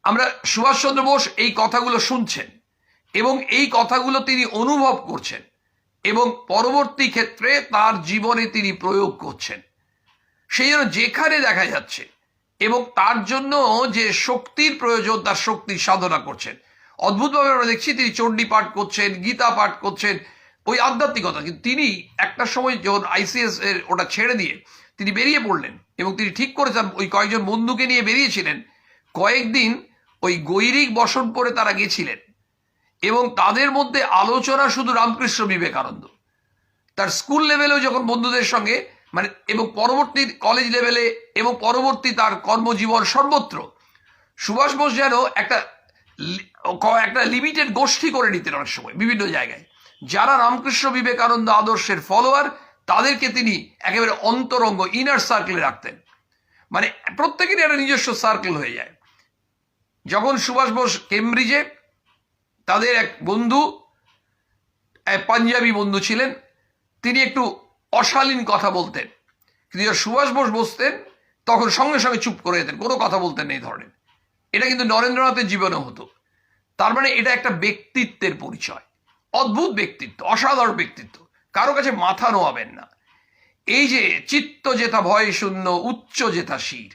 আমরা সুভাষচন্দ্র বোস এই কথাগুলো শুনছেন এবং এই কথাগুলো তিনি অনুভব করছেন এবং পরবর্তী ক্ষেত্রে তার জীবনে তিনি প্রয়োগ করছেন। সেই জন্য যেখানে দেখা যাচ্ছে এবং তার জন্য যে শক্তির প্রয়োজন তার শক্তির সাধনা করছেন। অদ্ভুতভাবে আমরা দেখছি তিনি চণ্ডী পাঠ করছেন, গীতা পাঠ করছেন, ওই আধ্যাত্মিকতা। কিন্তু তিনি একটা সময় যখন আইসিএস এর ওটা ছেড়ে দিয়ে তিনি বেরিয়ে পড়লেন এবং তিনি ঠিক করেছেন ওই কয়েকজন বন্ধুকে নিয়ে বেরিয়েছিলেন, কয়েকদিন ওই গৈরিক বসনপুরে তারা গেছিলেন এবং তাদের মধ্যে আলোচনা শুধু রামকৃষ্ণ বিবেকানন্দ। তার স্কুল লেভেলেও যখন বন্ধুদের সঙ্গে মানে এবং পরবর্তী কলেজ লেভেলে এবং পরবর্তী তার কর্মজীবন সর্বত্র সুভাষ বোস যেন একটা লিমিটেড গোষ্ঠী করে নিতেন অনেক সময় বিভিন্ন জায়গায়। যারা রামকৃষ্ণ বিবেকানন্দ আদর্শের ফলোয়ার তাদেরকে তিনি একেবারে অন্তরঙ্গ ইনার সার্কেলে রাখতেন, মানে প্রত্যেকেরই একটা নিজস্ব সার্কেল হয়ে যায়। যখন সুভাষ বোস কেমব্রিজে, তাদের এক বন্ধু পাঞ্জাবি বন্ধু ছিলেন, তিনি একটু অশালীন কথা বলতেন, কিন্তু সুভাষ বোস বসতেন তখন সঙ্গে সঙ্গে চুপ করে যেতেন, কোনো কথা বলতেন না এই ধরনের। এটা কিন্তু নরেন্দ্রনাথের জীবনেও হতো। তার মানে এটা একটা ব্যক্তিত্বের পরিচয়, অদ্ভুত ব্যক্তিত্ব, অসাধারণ ব্যক্তিত্ব, কারো কাছে মাথা নোয়াবেন না। এই যে চিত্ত যেথা ভয় শূন্য উচ্চ যেথা শির,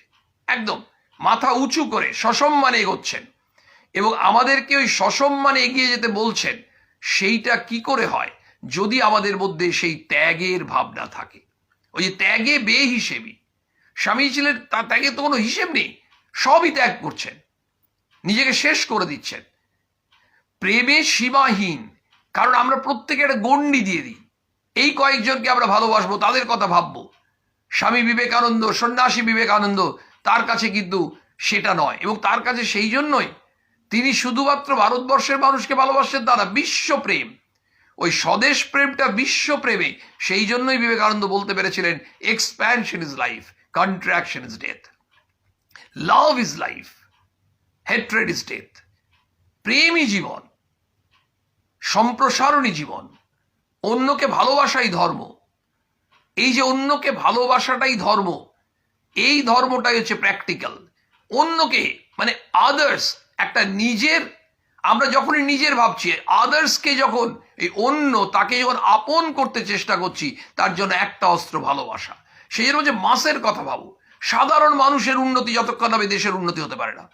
একদম মাথা উঁচু করে সসম্মানে এগোচ্ছেন এবং আমাদেরকে ওই সসম্মানে এগিয়ে যেতে বলছেন। সেইটা কি করে হয়? যদি আমাদের মধ্যে সেই ত্যাগের ভাবনা থাকে। ওই যে ত্যাগে বেহিসেবি, স্বামী ছিলেন, তার ত্যাগে তো কোনো হিসেব নেই, সবই ত্যাগ করছেন, নিজেকে শেষ করে দিচ্ছেন। প্রেমে সীমাহীন, কারণ আমরা প্রত্যেকে একটা গণ্ডি দিয়ে দিই, এই কয়েকজনকে আমরা ভালোবাসবো, তাদের কথা ভাববো। স্বামী বিবেকানন্দ, সন্ন্যাসী বিবেকানন্দ, তার কাছে কিন্তু সেটা নয়। এবং তার কাছে সেই জন্যই তিনি শুধুমাত্র ভারতবর্ষের মানুষকে ভালোবাসেন তা না, বিশ্বপ্রেম, ওই স্বদেশ প্রেমটা বিশ্বপ্রেমে। সেই জন্যই বিবেকানন্দ বলতে পেরেছিলেন expansion is life, contraction is death, love is life, hatred is death. প্রেমই জীবন, সম্প্রসারণই জীবন, অন্যকে ভালোবাসাই ধর্ম। এই যে অন্যকে ভালোবাসাটাই ধর্ম, এই ধর্মটাই হচ্ছে প্র্যাকটিক্যাল। অন্যকে মানে আদার্স, একটা নিজের, আমরা যখনই নিজের ভাবছি, আদার্সকে যখন এই অন্য তাকে যখন আপন করতে চেষ্টা করছি, তার জন্য একটা অস্ত্র ভালোবাসা। সেই জন্য যে মাসের কথা ভাবো, সাধারণ মানুষের উন্নতি যতক্ষণ হবে দেশের উন্নতি হতে পারে না।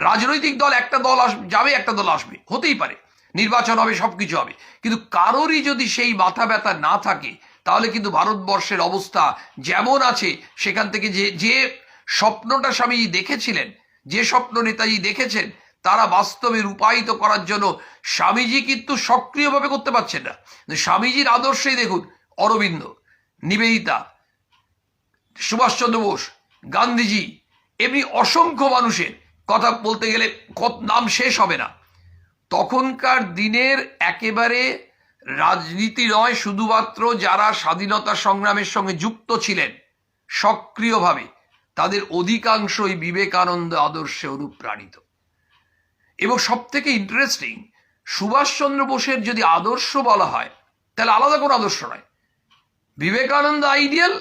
রাজনৈতিক দল একটা দল যাবে, একটা দল আসবে, হতেই পারে, নির্বাচন হবে, সবকিছু হবে, কিন্তু কারোরই যদি সেই মাথা ব্যথা না থাকে তাহলে কিন্তু ভারতবর্ষের অবস্থা যেমন আছে সেখান থেকে যে স্বপ্নটা স্বামীজি দেখেছিলেন, যে স্বপ্ন নেতাজি দেখেছেন, তারা বাস্তবে রূপায়িত করার জন্য স্বামীজি কিন্তু সক্রিয়ভাবে করতে পারছেন না। স্বামীজির আদর্শেই দেখুন অরবিন্দ, নিবেদিতা, সুভাষচন্দ্র বোস, গান্ধীজি, এমনি অসংখ্য মানুষের কথা বলতে গেলে নাম শেষ হবে না। তখনকার দিনের একেবারে রাজনীতি নয়, শুধুমাত্র যারা স্বাধীনতা সংগ্রামের সঙ্গে যুক্ত ছিলেন সক্রিয়ভাবে, তাদের অধিকাংশই বিবেকানন্দ আদর্শে অনুপ্রাণিত। এবং সব থেকে ইন্টারেস্টিং, সুভাষচন্দ্র বোসের যদি আদর্শ বলা হয় তাহলে আলাদা কোনো আদর্শ নয়। Vivekananda ideal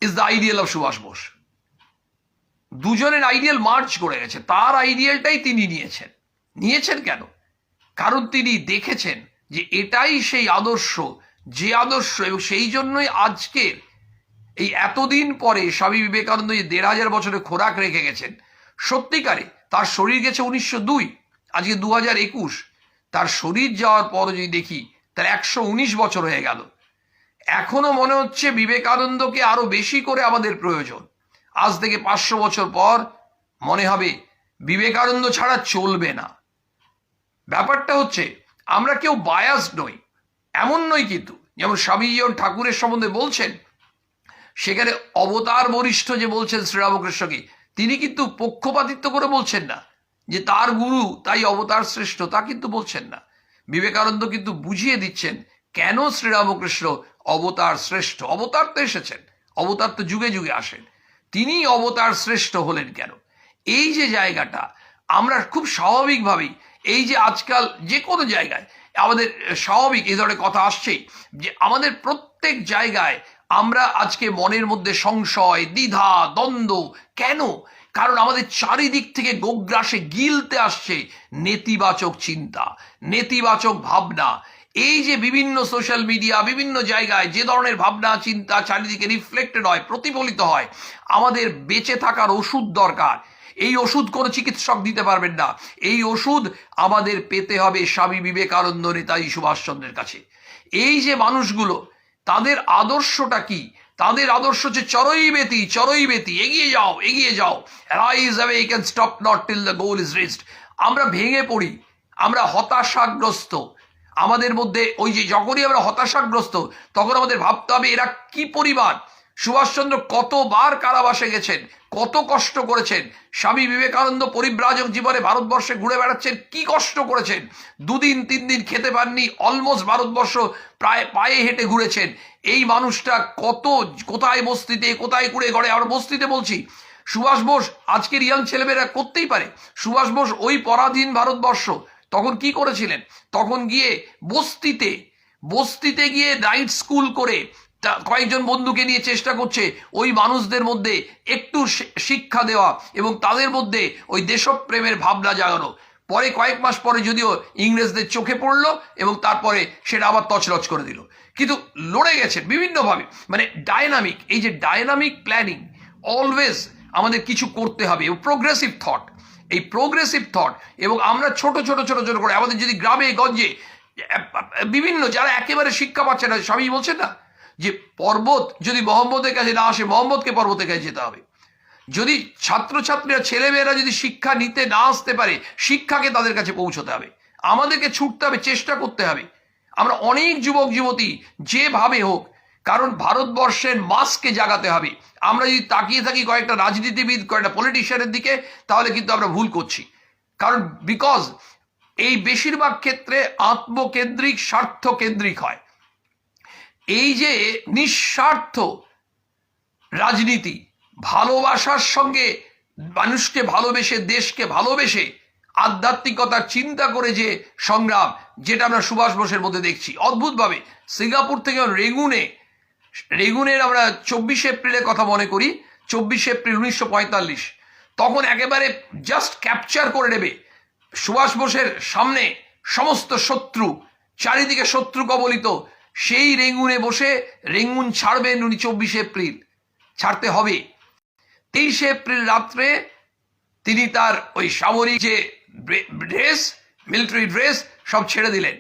is the ideal of Subhas Bose. দুজনের আইডিয়াল মার্চ করে গেছে, তার আইডিয়ালটাই তিনি নিয়েছেন কেন? কারণ তিনি দেখেছেন যে এটাই সেই আদর্শ, যে আদর্শ, এবং সেই জন্যই আজকের এই এতদিন পরে স্বামী বিবেকানন্দ যে 1500 বছরের খোরাক রেখে গেছেন, সত্যিকারে তার শরীর গেছে 1902, আজকে 2021, তার শরীর যাওয়ার পর যদি দেখি তার 119 বছর হয়ে গেল। এখনো মনে হচ্ছে বিবেকানন্দকে আরো বেশি করে আমাদের প্রয়োজন। আজ থেকে 500 বছর পর মনে হবে বিবেকানন্দ ছাড়া চলবে না। ব্যাপারটা হচ্ছে আমরা কেউ বায়াস নই, এমন নই, কিন্তু যেমন স্বামীজি ঠাকুরের সম্বন্ধে বলছেন, সেখানে অবতার বরিষ্ঠ যে বলছেন শ্রীরামকৃষ্ণকে, তিনি কিন্তু পক্ষপাতিত্ব করে বলছেন না যে তার গুরু তাই অবতার শ্রেষ্ঠ, তা কিন্তু বলছেন না। বিবেকানন্দ কিন্তু বুঝিয়ে দিচ্ছেন কেন শ্রীরামকৃষ্ণ অবতার শ্রেষ্ঠ। অবতার তো এসেছেন, অবতার তো যুগে যুগে আসেন, তিনি অবতার শ্রেষ্ঠ হলেন কেন। এই যে জায়গাটা আমরা খুব স্বাভাবিকভাবেই, এই যে আজকাল যে কোনো জায়গায় আমাদের স্বাভাবিক এই ধরনের কথা আসছেই, যে আমাদের প্রত্যেক জায়গায় আমরা আজকে মনের মধ্যে সংশয়, দ্বিধা, দ্বন্দ্ব। কেন? কারণ আমাদের চারিদিক থেকে গোগ্রাসে গিলতে আসছে নেতিবাচক চিন্তা, নেতিবাচক ভাবনা। এই যে বিভিন্ন সোশ্যাল মিডিয়া, বিভিন্ন জায়গায় যে ধরনের ভাবনা চিন্তা চারিদিকে রিফ্লেক্টেড হয়, প্রতিফলিত হয়, আমাদের বেঁচে থাকার ওষুধ দরকার। এই ওষুধ কোনো চিকিৎসক দিতে পারবেন না। এই ওষুধ আমাদের পেতে হবে স্বামী বিবেকানন্দ, নেতাজি সুভাষচন্দ্রের কাছে। এই যে মানুষগুলো, তাদের আদর্শটা কি? তাদের আদর্শ হচ্ছে চরৈবেতি, চরৈবেতি, এগিয়ে যাও, এগিয়ে যাও, rise awake and stop not till the goal is reached. আমরা ভেঙে পড়ি, আমরা হতাশাগ্রস্ত। আমাদের মধ্যে ওই যে যখনই আমরা হতাশাগ্রস্ত, তখন আমাদের ভাবতে হবে এরা কি পরিবার। সুভাষচন্দ্র কতবার কারাবাসে গেছেন, কত কষ্ট করেছেন। স্বামী বিবেকানন্দ পরিব্রাজক জীবনে ভারতবর্ষে ঘুরে বেড়াচ্ছেন, কি কষ্ট করেছেন। 2 দিন 3 দিন খেতে পাননি, অলমোস্ট ভারতবর্ষ প্রায় পায়ে হেঁটে ঘুরেছেন। এই মানুষটা কোথায় বস্তিতে, কোথায় কুড়ে ঘরে, আমরা বস্তিতে বলছি। সুভাষ বোস আজকের ইয়াং ছেলেমেয়েরা করতেই পারে। সুভাষ বোস ওই পরাধীন ভারতবর্ষ তখন কি করেছিলেন? তখন গিয়ে বস্তিতে গিয়ে নাইট স্কুল করে কয়েকজন বন্ধুকে নিয়ে চেষ্টা করছে ওই মানুষদের মধ্যে একটু শিক্ষা দেওয়া এবং তাদের মধ্যে ওই দেশপ্রেমের ভাবনা জাগানো। পরে কয়েক মাস পরে যদিও ইংরেজদের চোখে পড়লো এবং তারপরে সেটা আবার তছনছ করে দিল, কিন্তু লড়ে গেছেন বিভিন্নভাবে। মানে ডায়নামিক, এই যে ডায়নামিক প্ল্যানিং, অলওয়েজ আমাদের কিছু করতে হবে। এবং প্রোগ্রেসিভ থট, এই প্রোগ্রেসিভ থট। এবং আমরা ছোট ছোট ছোট ছোট করে আমাদের যদি গ্রামে গঞ্জে বিভিন্ন যারা একেবারে শিক্ষা পাচ্ছে না, স্বামী বলছেন না যে পর্বত যদি মোহাম্মদের কাছে না আসে, মোহাম্মদকে পর্বতের কাছে যেতে হবে। যদি ছাত্রছাত্রীরা, ছেলেমেয়েরা যদি শিক্ষা নিতে না আসতে পারে, শিক্ষাকে তাদের কাছে পৌঁছতে হবে। আমাদেরকে ছুটতে হবে, চেষ্টা করতে হবে। আমরা অনেক যুবক যুবতী যেভাবে হোক, কারণ ভারতবর্ষের মাসকে জাগাতে হবে। আমরা যদি তাকিয়ে থাকি কয়েকটা রাজনীতিবিদ, কয়েকটা পলিটিশিয়ানের দিকে, তাহলে কিন্তু আমরা ভুল করছি। কারণ বিকজ এই বেশিরভাগ ক্ষেত্রে আত্মকেন্দ্রিক, স্বার্থকেন্দ্রিক হয়। এই যে নিঃস্বার্থ রাজনীতি, ভালোবাসার সঙ্গে মানুষকে ভালোবেসে, দেশকে ভালোবেসে, আধ্যাত্মিকতার চিন্তা করে যে সংগ্রাম, যেটা আমরা সুভাষ বোসের মধ্যে দেখছি অদ্ভুতভাবে। সিঙ্গাপুর থেকে রেগুনের আমরা 24 এপ্রিলের কথা মনে করি, 24 এপ্রিল 1945, তখন একেবারে জাস্ট ক্যাপচার করে নেবে সুভাষ বোসের সামনে সমস্ত শত্রু, চারিদিকে শত্রু কবলিত। সেই রেঙ্গুনে বসে রেঙ্গুন ছাড়বেন উনি 24 এপ্রিল, ছাড়তে হবে। 23 এপ্রিল রাত্রে তিনি তার ওই সামরিক যে ড্রেস, মিলিটারি ড্রেস সব ছেড়ে দিলেন।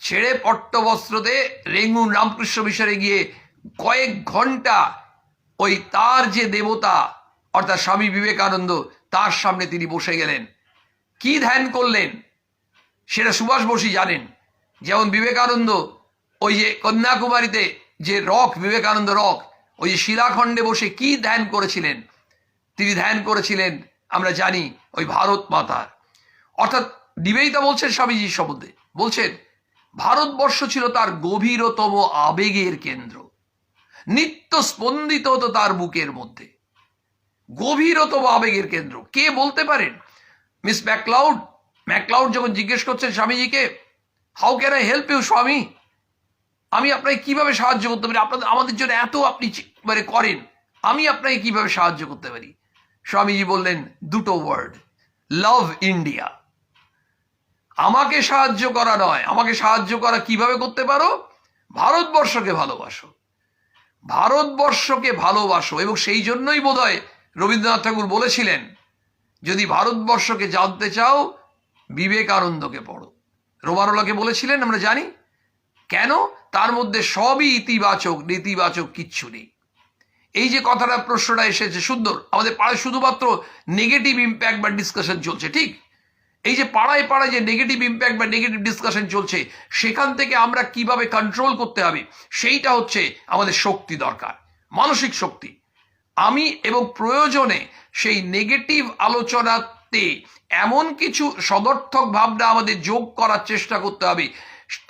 ছেড়ে পট্টবস্ত্রতে রেঙ্গুন রামকৃষ্ণ মিশনে গিয়ে কয়েক ঘন্টা ওই তার যে দেবতা অর্থাৎ স্বামী বিবেকানন্দ, তার সামনে তিনি বসে গেলেন। কি ধ্যান করলেন সেটা সুভাষ বোসই জানেন। যেমন বিবেকানন্দ ওই যে কন্যাকুমারীতে যে রক, বিবেকানন্দ রক, ওই যে শিলাখণ্ডে বসে কি ধ্যান করেছিলেন? তিনি ধ্যান করেছিলেন আমরা জানি ওই ভারত মাতার। অর্থাৎ নিবেদিতা বলছেন স্বামীজির সম্বন্ধে, বলছেন ভারতবর্ষ ছিল তার গভীরতম আবেগের কেন্দ্র, নিত্য স্পন্দিত হতো তার বুকের মধ্যে, গভীরতম আবেগের কেন্দ্র। কে বলতে পারেন? মিস ম্যাকলাউড যখন জিজ্ঞেস করছেন স্বামীজিকে, how can I help you Swami, আমি আপনাকে কিভাবে সাহায্য করতে পারি, আমাদের জন্য এত আপনি মানে করেন, আমি আপনাকে কিভাবে সাহায্য করতে পারি? স্বামীজি বললেন 2টো ওয়ার্ড, লাভ ইন্ডিয়া। আমাকে সাহায্য করা নয়, আমাকে সাহায্য করা কিভাবে করতে পারো? ভারতবর্ষকে ভালোবাসো, ভারতবর্ষকে ভালোবাসো। এবং সেই জন্যই বোধহয় রবীন্দ্রনাথ ঠাকুর বলেছিলেন, যদি ভারতবর্ষকে জানতে চাও বিবেকানন্দকে পড়ো। রোমারোলাকে বলেছিলেন, আমরা জানি কেন। তার মধ্যে সবই ইতিবাচক, নেতিবাচক কিচ্ছু নেই। এই যে কথাটা, প্রশ্নটা এসেছে সুন্দর, আমাদের পাড়ায় শুধুমাত্র নেগেটিভ ইম্প্যাক্ট বা ডিসকাশন চলছে, ঠিক? এই যে পাড়ায় পাড়ায় যে নেগেটিভ ইম্প্যাক্ট বা নেগেটিভ ডিসকাশন চলছে, সেখান থেকে আমরা কিভাবে কন্ট্রোল করতে হবে, সেইটা হচ্ছে আমাদের শক্তি দরকার, মানসিক শক্তি। আমি এবং প্রয়োজনে সেই নেগেটিভ আলোচনাতে এমন কিছু সদর্থক ভাবনা আমাদের যোগ করার চেষ্টা করতে হবে,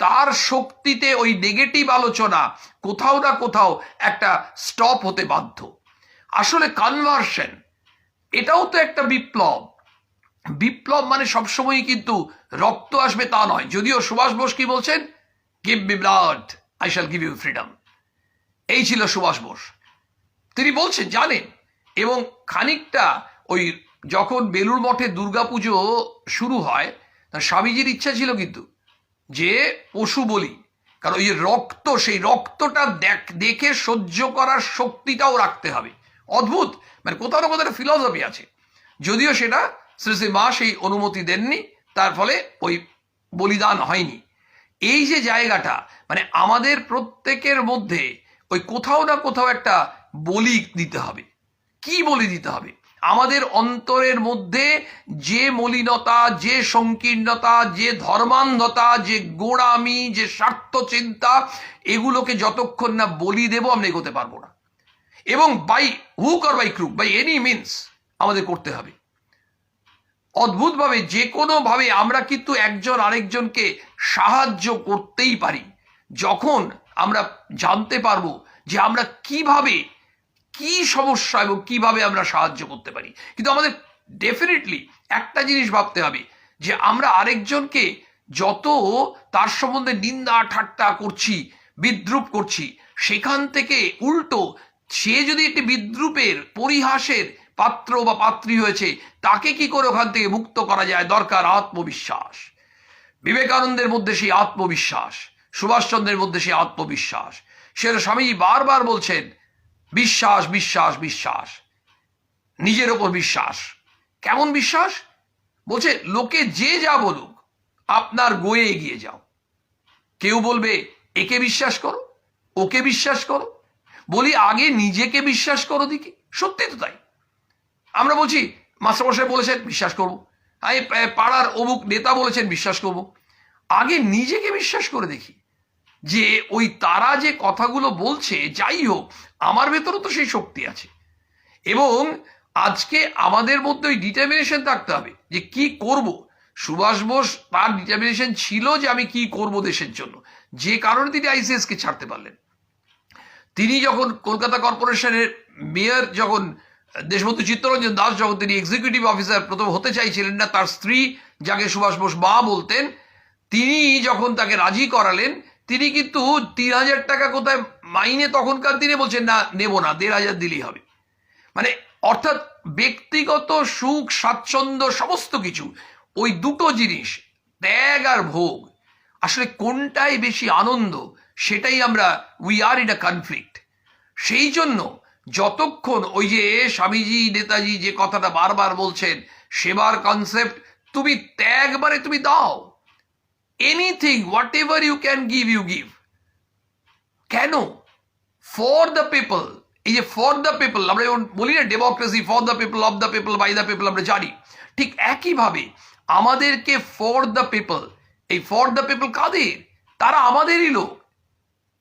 তার শক্তিতে ওই নেগেটিভ আলোচনা কোথাও না কোথাও একটা স্টপ হতে বাধ্য। আসলে কনভার্সন, এটাও তো একটা বিপ্লব। বিপ্লব মানে সবসময় কিন্তু রক্ত আসবে তা নয়। যদিও সুভাষ বোস কি বলছেন, give me blood, I shall give you freedom. এই ছিল সুভাষ বোস। তিনি বলছেন জানেন, এবং খানিকটা ওই যখন বেলুড় মঠে দুর্গাপুজো শুরু হয়, স্বামীজির ইচ্ছা ছিল কিন্তু যে পশু বলি, কারণ ওই যে রক্ত, সেই রক্তটা দেখে সহ্য করার শক্তিটাও রাখতে হবে। অদ্ভুত, মানে কোথাও না কোথাও একটা ফিলসফি আছে, যদিও সেটা শ্রী শ্রী মা সেই অনুমতি দেননি, তার ফলে ওই বলিদান হয়নি। এই যে জায়গাটা, মানে আমাদের প্রত্যেকের মধ্যে ওই কোথাও না কোথাও একটা বলি দিতে হবে। কি বলি দিতে হবে? আমাদের অন্তরের মধ্যে যে মলিনতা, যে সংকীর্ণতা, যে ধর্মান্ধতা, যে গোড়ামি, যে স্বার্থ চিন্তা, এগুলোকে যতক্ষণ না বলি দেব আমরা এগোতে পারবো না। এবং by hook or by crook, by any means আমাদের করতে হবে। অদ্ভুতভাবে যে কোনোভাবে আমরা কিন্তু একজন আরেকজনকে সাহায্য করতেই পারি যখন আমরা জানতে পারবো যে আমরা কিভাবে, কি সমস্যা এবং কিভাবে আমরা সাহায্য করতে পারি। কিন্তু আমাদের ডেফিনেটলি একটা জিনিস ভাবতে হবে যে আমরা আরেকজনকে যত তার সম্বন্ধে নিন্দা ঠাট্টা করছি, বিদ্রুপ করছি, সেখান থেকে উল্টো সে যদি একটি বিদ্রুপের, পরিহাসের পাত্র বা পাত্রী হয়েছে, তাকে কি করে ওখান থেকে মুক্ত করা যায়? দরকার আত্মবিশ্বাস। বিবেকানন্দের মধ্যে সেই আত্মবিশ্বাস, সুভাষচন্দ্রের মধ্যে সেই আত্মবিশ্বাস। সেটা স্বামীজি বারবার বলছেন, বিশ্বাস বিশ্বাস বিশ্বাস, নিজের ওপর বিশ্বাস। কেমন বিশ্বাস? বলছে লোকে যে যা বলুক আপনার গয়ে এগিয়ে যাও। কেউ বলবে একে বিশ্বাস করো, ওকে বিশ্বাস করো, বলি আগে নিজেকে বিশ্বাস করো দেখি। সত্যি তো তাই। আমরা বলছি মাস্টারমশাই বলেছেন বিশ্বাস করবো, আমি পাড়ার অমুক নেতা বলেছেন বিশ্বাস করব। আগে নিজেকে বিশ্বাস করে দেখি যে ওই তারা যে কথাগুলো বলছে, যাই হোক, আমার ভেতরও তো সেই শক্তি আছে। এবং আজকে আমাদের মধ্যে ওই ডিটারমিনেশন থাকতে হবে যে কি করব। সুভাষ বোস, তার ডিটারমিনেশন ছিল যে আমি কি করব দেশের জন্য, যে কারণে তিনি আইসিএস কে ছাড়তে পারলেন। তিনি যখন কলকাতা কর্পোরেশনের মেয়র, যখন দেশবন্ধু চিত্তরঞ্জন দাস, যখন তিনি এক্সিকিউটিভ অফিসার প্রথম হতে চাইছিলেন না, তার স্ত্রী, যাকে সুভাষ বোস মা বলতেন, তিনি যখন তাকে রাজি করালেন, তিনি কিন্তু 3,000 টাকা কোথায় মাইনে তখনকার দিনে বলছেন না, নেব না, 1,500 দিলেই হবে। মানে অর্থাৎ ব্যক্তিগত সুখ, স্বাচ্ছন্দ্য, সমস্ত কিছু, ওই দুটো জিনিস, ত্যাগ আর ভোগ, আসলে কোনটাই বেশি আনন্দ, সেটাই আমরা we are in a conflict. সেই জন্য যতক্ষণ ওই যে স্বামীজি, নেতাজি যে কথাটা বারবার বলছেন, সেবার কনসেপ্ট, তুমি ত্যাগ মানে তুমি দাও, anything, whatever you can give, you give. কেন? For the people. এই যে ফর দ্য পিপল, আমরা যেমন বলি না democracy, for the people, of the people, by the people, আমরা জানি। ঠিক একইভাবে আমাদেরকে ফর দ্য পিপল, এই ফর দ্য পিপল কাদের? তারা আমাদেরই লোক।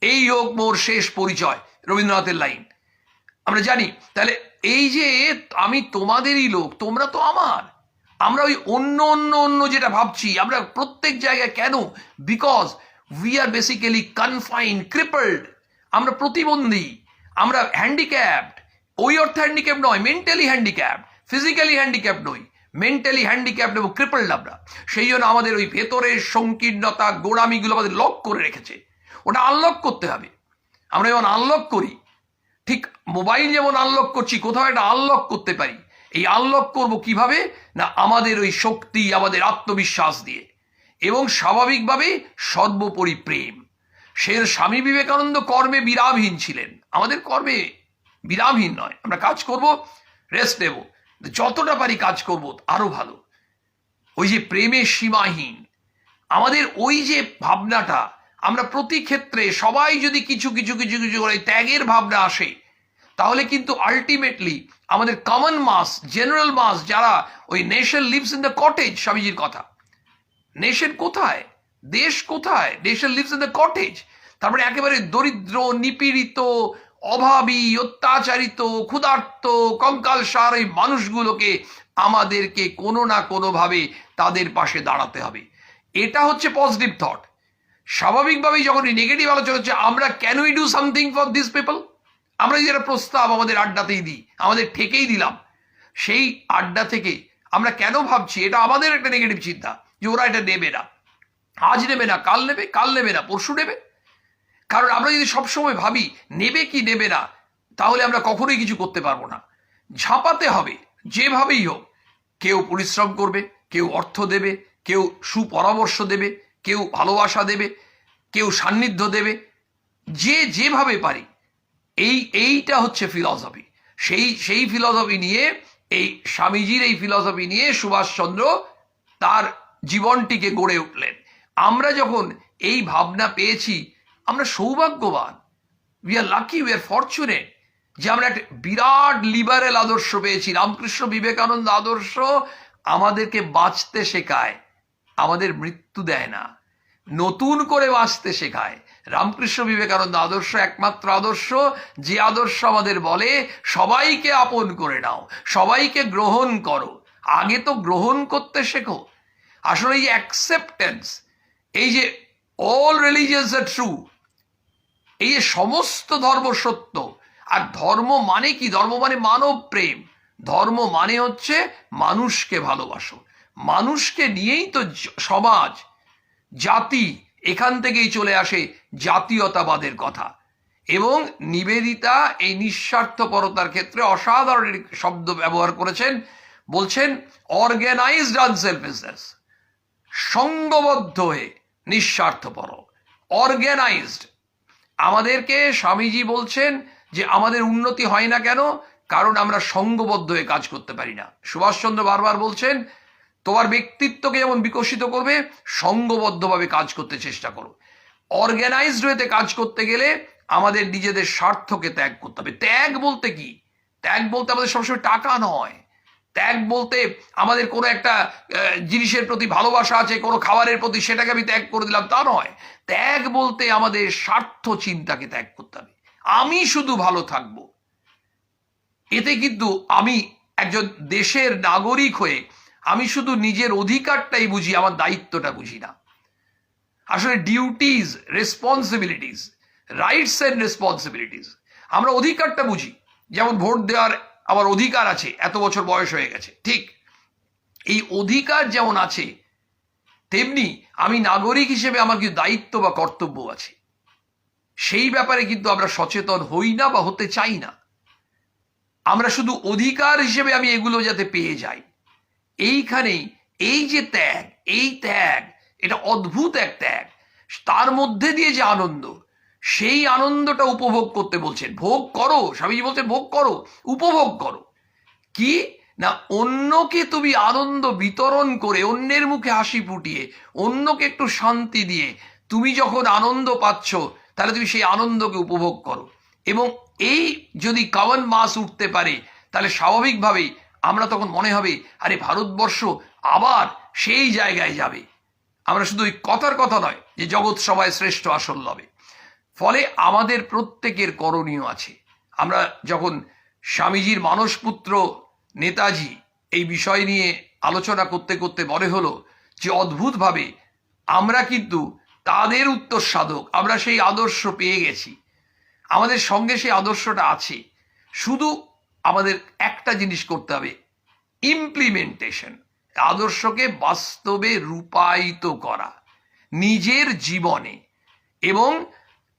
এই হোক মোর শেষ পরিচয়, রবীন্দ্রনাথের লাইন আমরা জানি। তাহলে এই যে আমি তোমাদেরই লোক, তোমরা তো আমার। আমরা ওই অন্য অন্য অন্য যেটা ভাবছি, আমরা প্রত্যেক জায়গায় কেন? Because we are basically confined, crippled. আমরা প্রতিবন্ধী, আমরা হ্যান্ডিক্যাপড। ওই অর্থে হ্যান্ডিক্যাপ নয়, মেন্টালি হ্যান্ডিক্যাপড, ফিজিক্যালি হ্যান্ডিক্যাপ নই, মেন্টালি হ্যান্ডিক্যাপড এবং ক্রিপলড আমরা। সেই জন্য আমাদের ওই ভেতরের সংকীর্ণতা, গোড়ামিগুলো আমাদের লক করে রেখেছে। ওটা আনলক করতে হবে। আমরা যেমন আনলক করি, ঠিক মোবাইল যেমন আনলক করছি, কোথাও একটা আনলক করতে পারি। এই আনলক করব কিভাবে? না আমাদের ওই শক্তি, আমাদের আত্মবিশ্বাস দিয়ে, এবং স্বাভাবিকভাবে সর্বোপরি প্রেম। সে স্বামী বিবেকানন্দ কর্মে বিরামহীন ছিলেন, আমাদের কর্মে বিরামহীন নয়। আমরা কাজ করব, রেস্ট নেব, যতটা পারি কাজ করব আরো ভালো। ওই যে প্রেমের সীমাহীন, আমাদের ওই যে ভাবনাটা, আমরা প্রতি ক্ষেত্রে সবাই যদি কিছু কিছু কিছু কিছু করে ত্যাগের ভাবনা আসে, তাহলে কিন্তু আলটিমেটলি আমাদের কমন মাস, জেনারেল মাস, যারা ওই nation lives in the cottage, স্বামীজির কথা, নেশন কোথায়, দেশ কোথায়? Nation lives in the cottage. তারপরে একেবারে দরিদ্র, নিপীড়িত, অভাবী, অত্যাচারিত, ক্ষুধার্ত, কঙ্কালসার এই মানুষগুলোকে আমাদেরকে কোনো না কোনোভাবে তাদের পাশে দাঁড়াতে হবে। এটা হচ্ছে পজিটিভ থট। স্বাভাবিকভাবেই যখন নেগেটিভ আলোচনা হচ্ছে, আমরা can we do something for this people, আমরা যেটা প্রস্তাব আমাদের আড্ডাতেই দিই, আমাদের ঠেকেই দিলাম, সেই আড্ডা থেকে আমরা কেন ভাবছি এটা আমাদের একটা নেগেটিভ চিন্তা যে ওরা এটা নেবে না, আজ নেবে না, কাল নেবে, কাল নেবে না, পরশু নেবে। কারণ আমরা যদি সবসময় ভাবি নেবে কি নেবে না, তাহলে আমরা কখনোই কিছু করতে পারবো না। ঝাঁপাতে হবে যেভাবেই হোক। কেউ পরিশ্রম করবে, কেউ অর্থ দেবে, কেউ সুপরামর্শ দেবে, কেউ ভালোবাসা দেবে, কেউ সান্নিধ্য দেবে, যে যেভাবে পারি। এইটা হচ্ছে ফিলসফি। সেই ফিলসফি নিয়ে, এই স্বামীজির এই ফিলসফি নিয়ে সুভাষচন্দ্র তার জীবনটিকে গড়ে উঠলেন। আমরা যখন এই ভাবনা পেয়েছি, আমরা সৌভাগ্যবান। We are lucky, we are fortunate যে আমরা একটা বিরাট লিবারেল আদর্শ পেয়েছি। রামকৃষ্ণ বিবেকানন্দ আদর্শ আমাদেরকে বাঁচতে শেখায়, আমাদের মৃত্যু দেয় না, নতুন করে বাঁচতে শেখায়। রামকৃষ্ণ বিবেকানন্দ আদর্শ একমাত্র আদর্শ যে আদর্শ আমাদের বলে সবাইকে আপন করে নাও, সবাইকে গ্রহণ করো। আগে তো গ্রহণ করতে শেখো। আসলে এই যে অ্যাকসেপ্টেন্স, এই যে অল রিলিজিয়াস আর ট্রু, এই যে সমস্ত ধর্ম সত্য। আর ধর্ম মানে কি? ধর্ম মানে মানব প্রেম। ধর্ম মানে হচ্ছে মানুষকে ভালোবাসো। মানুষকে নিয়েই তো সমাজ, জাতি, এখান থেকেই চলে আসে জাতীয়তাবাদের কথা। এবং নিবেদিতা এই নিঃস্বার্থপরতার ক্ষেত্রে অসাধারণ শব্দ ব্যবহার করেছেন। বলছেন অর্গানাইজড আনসেলফিশনেস, সংঘবদ্ধ হয়ে নিঃস্বার্থপর, অর্গানাইজড। আমাদেরকে স্বামীজি বলছেন যে আমাদের উন্নতি হয় না কেন? কারণ আমরা সংঘবদ্ধ হয়ে কাজ করতে পারি না। সুভাষচন্দ্র বারবার বলছেন তোমার ব্যক্তিত্বকে যেমন বিকশিত করবে, সংঘবদ্ধভাবে কাজ করতে চেষ্টা করো। অর্গানাইজড হতে কাজ করতে গেলে আমাদের নিজেদের স্বার্থকে ত্যাগ করতে হবে। ত্যাগ বলতে কি? ত্যাগ বলতে আমাদের সবসময় টাকা নয়। ত্যাগ বলতে আমাদের কোনো একটা জিনিসের প্রতি ভালোবাসা আছে, কোনো খাবারের প্রতি, সেটাকে আমি ত্যাগ করে দিলাম, তা নয়। ত্যাগ বলতে আমাদের স্বার্থ চিন্তাকে ত্যাগ করতে হবে। আমি শুধু ভালো থাকব, এতে কিন্তু আমি একজন দেশের নাগরিক হয়ে আমি শুধু নিজের অধিকারটাই বুঝি, আমার দায়িত্বটা বুঝি না। আসলে duties, responsibilities, rights and responsibilities, আমরা অধিকারটা বুঝি। যেমন ভোট দেওয়ার আমার অধিকার আছে, এত বছর বয়স হয়ে গেছে, ঠিক এই অধিকার যেমন আছে, তেমনি আমি নাগরিক হিসেবে আমার কিছু দায়িত্ব বা কর্তব্য আছে। সেই ব্যাপারে কিন্তু আমরা সচেতন হই না বা হতে চাই না। আমরা শুধু অধিকার হিসেবে আমি এগুলো যাতে পেয়ে যাই। এইখানেই এই যে ত্যাগ, এই ত্যাগ, এটা অদ্ভুত এক ত্যাগ। তার মধ্যে দিয়ে যে আনন্দ, সেই আনন্দটা উপভোগ করতে বলছেন। ভোগ করো, স্বামীজি বলছেন ভোগ করো, উপভোগ করো। কি না, অন্যকে তুমি আনন্দ বিতরণ করে, অন্যের মুখে হাসি ফুটিয়ে, অন্যকে একটু শান্তি দিয়ে তুমি যখন আনন্দ পাচ্ছ, তাহলে তুমি সেই আনন্দকে উপভোগ করো। এবং এই যদি কমন মাস উঠতে পারে, তাহলে স্বাভাবিকভাবেই আমরা তখন মনে হবে আরে ভারতবর্ষ আবার সেই জায়গায় যাবে। আমরা শুধু ওই কথার কথা নয় যে জগৎ সবাই শ্রেষ্ঠ আসল লবে। ফলে আমাদের প্রত্যেকের করণীয় আছে। আমরা যখন স্বামীজির মানসপুত্র নেতাজি এই বিষয় নিয়ে আলোচনা করতে করতে মনে হলো যে অদ্ভুতভাবে আমরা কিন্তু তাদের উত্তর সাধক। আমরা সেই আদর্শ পেয়ে গেছি, আমাদের সঙ্গে সেই আদর্শটা আছে। শুধু আমাদের একটা জিনিস করতে হবে, ইমপ্লিমেন্টেশন, আদর্শকে বাস্তবে রূপায়িত করা নিজের জীবনে। এবং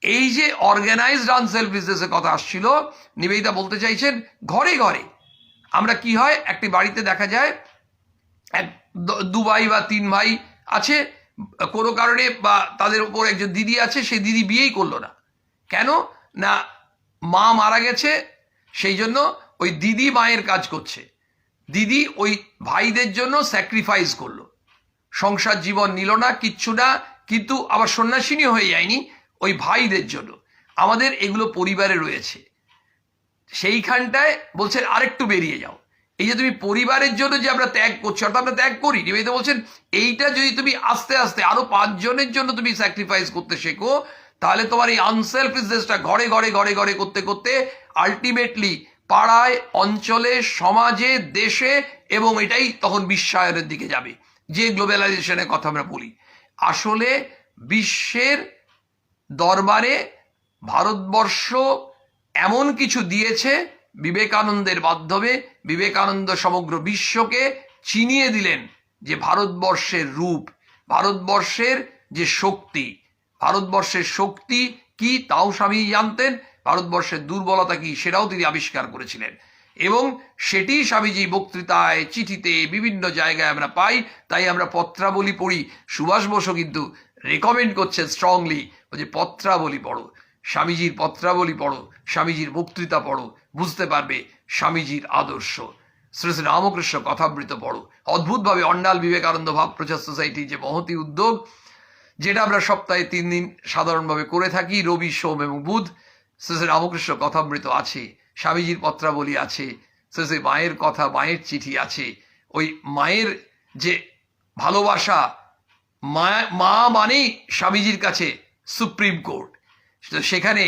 এই যে অর্গানাইজড আনসেলফিশনেসের কথা আসছিল, নিবেদিতা বলতে চাইছেন ঘরে ঘরে আমরা কি হয়, একটি বাড়িতে দেখা যায় এক দু ভাই বা তিন ভাই আছে, কোনো কারণে বা তাদের উপর একজন দিদি আছে, সেই দিদি বিয়েই করলো না। কেন না, মা মারা গেছে, সেই জন্য ওই দিদি মায়ের কাজ করছে। দিদি ওই ভাইদের জন্য স্যাক্রিফাইস করলো, সংসার জীবন নিল না, কিচ্ছু না, কিন্তু আবার সন্ন্যাসিনী হয়ে যায়নি ওই ভাইদের জন্য। আমাদের এগুলো পরিবারে রয়েছে। সেইখানটায় বলছেন আরেকটু বেরিয়ে যাও। এই যে তুমি পরিবারের জন্য যে আমরা ত্যাগ করছি, অর্থাৎ আমরা ত্যাগ করি, নিবেদিতা বলছেন এইটা যদি তুমি আস্তে আস্তে আরো 5 জনের জন্য তুমি স্যাক্রিফাইস করতে শেখো, তাহলে তোমার এই আনসেলফিশনেসটা ঘরে ঘরে ঘরে ঘরে করতে করতে আলটিমেটলি পাড়ায়, অঞ্চলে, সমাজে, দেশে, এবং এটাই তখন বিশ্বায়নের দিকে যাবে, যে গ্লোবালাইজেশনের কথা আমরা বলি। আসলে বিশ্বের দরবারে ভারতবর্ষ এমন কিছু দিয়েছে বিবেকানন্দের মাধ্যমে। বিবেকানন্দ সমগ্র বিশ্বকে চিনিয়ে দিলেন যে ভারতবর্ষের রূপ, ভারতবর্ষের যে শক্তি, ভারতবর্ষের শক্তি কি তাও স্বামী জানতেন, ভারতবর্ষের দুর্বলতা কি সেটাও তিনি আবিষ্কার করেছিলেন, এবং সেটি স্বামীজি বক্তৃতায়, চিঠিতে, বিভিন্ন জায়গায় আমরা পাই। তাই আমরা পত্রাবলী পড়ি। সুভাষ বসু কিন্তু রেকমেন্ড করছেন স্ট্রংলি, যে পত্রাবলী পড়ো, স্বামীজির পত্রাবলী পড়ো, স্বামীজির বক্তৃতা পড়ো, বুঝতে পারবে স্বামীজির আদর্শ। শ্রী শ্রী রামকৃষ্ণ কথামৃত পড়ো। অদ্ভুতভাবে অন্ডাল বিবেকানন্দ ভাব প্রচার সোসাইটি যে মহতি উদ্যোগ, যেটা আমরা সপ্তাহে 3 দিন সাধারণভাবে করে থাকি, রবি, সোম এবং বুধ, শ্রী শ্রী রামকৃষ্ণ কথামৃত আছে, স্বামীজির পত্রাবলী আছে, শ্রী শ্রী মায়ের কথা, মায়ের চিঠি আছে। ওই মায়ের যে ভালোবাসা, মা মানেই স্বামীজির কাছে সুপ্রিম কোর্ট, সেখানে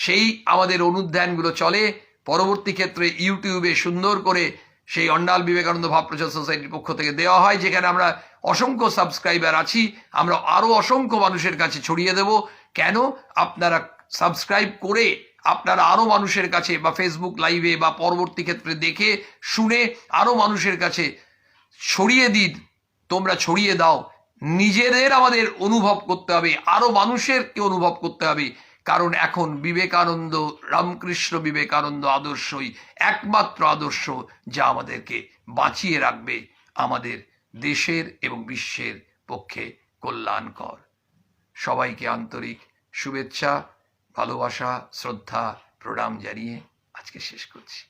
সেই আমাদের অনুধ্যানগুলো চলে। পরবর্তী ক্ষেত্রে ইউটিউবে সুন্দর করে সেই অন্ডাল বিবেকানন্দ ভাব প্রচার সোসাইটির পক্ষ থেকে দেওয়া হয়, যেখানে আমরা অসংখ্য সাবস্ক্রাইবার আছি। আমরা আরো অসংখ্য মানুষের কাছে ছড়িয়ে দেব। কেন? আপনারা সাবস্ক্রাইব করে আপনারা আরো মানুষের কাছে, বা ফেসবুক লাইভে বা পরবর্তী ক্ষেত্রে দেখে শুনে আরো মানুষের কাছে ছড়িয়ে দিন। তোমরা ছড়িয়ে দাও। নিজেদের আমাদের অনুভব করতে হবে, আরো মানুষেরকে অনুভব করতে হবে। কারণ এখন বিবেকানন্দ, রামকৃষ্ণ বিবেকানন্দ আদর্শই একমাত্র আদর্শ যা আমাদেরকে বাঁচিয়ে রাখবে, আমাদের দেশের এবং বিশ্বের পক্ষে কল্যাণকর। সবাইকে আন্তরিক শুভেচ্ছা, ভালোবাসা, শ্রদ্ধা, প্রণাম জানিয়ে আজকে শেষ করছি।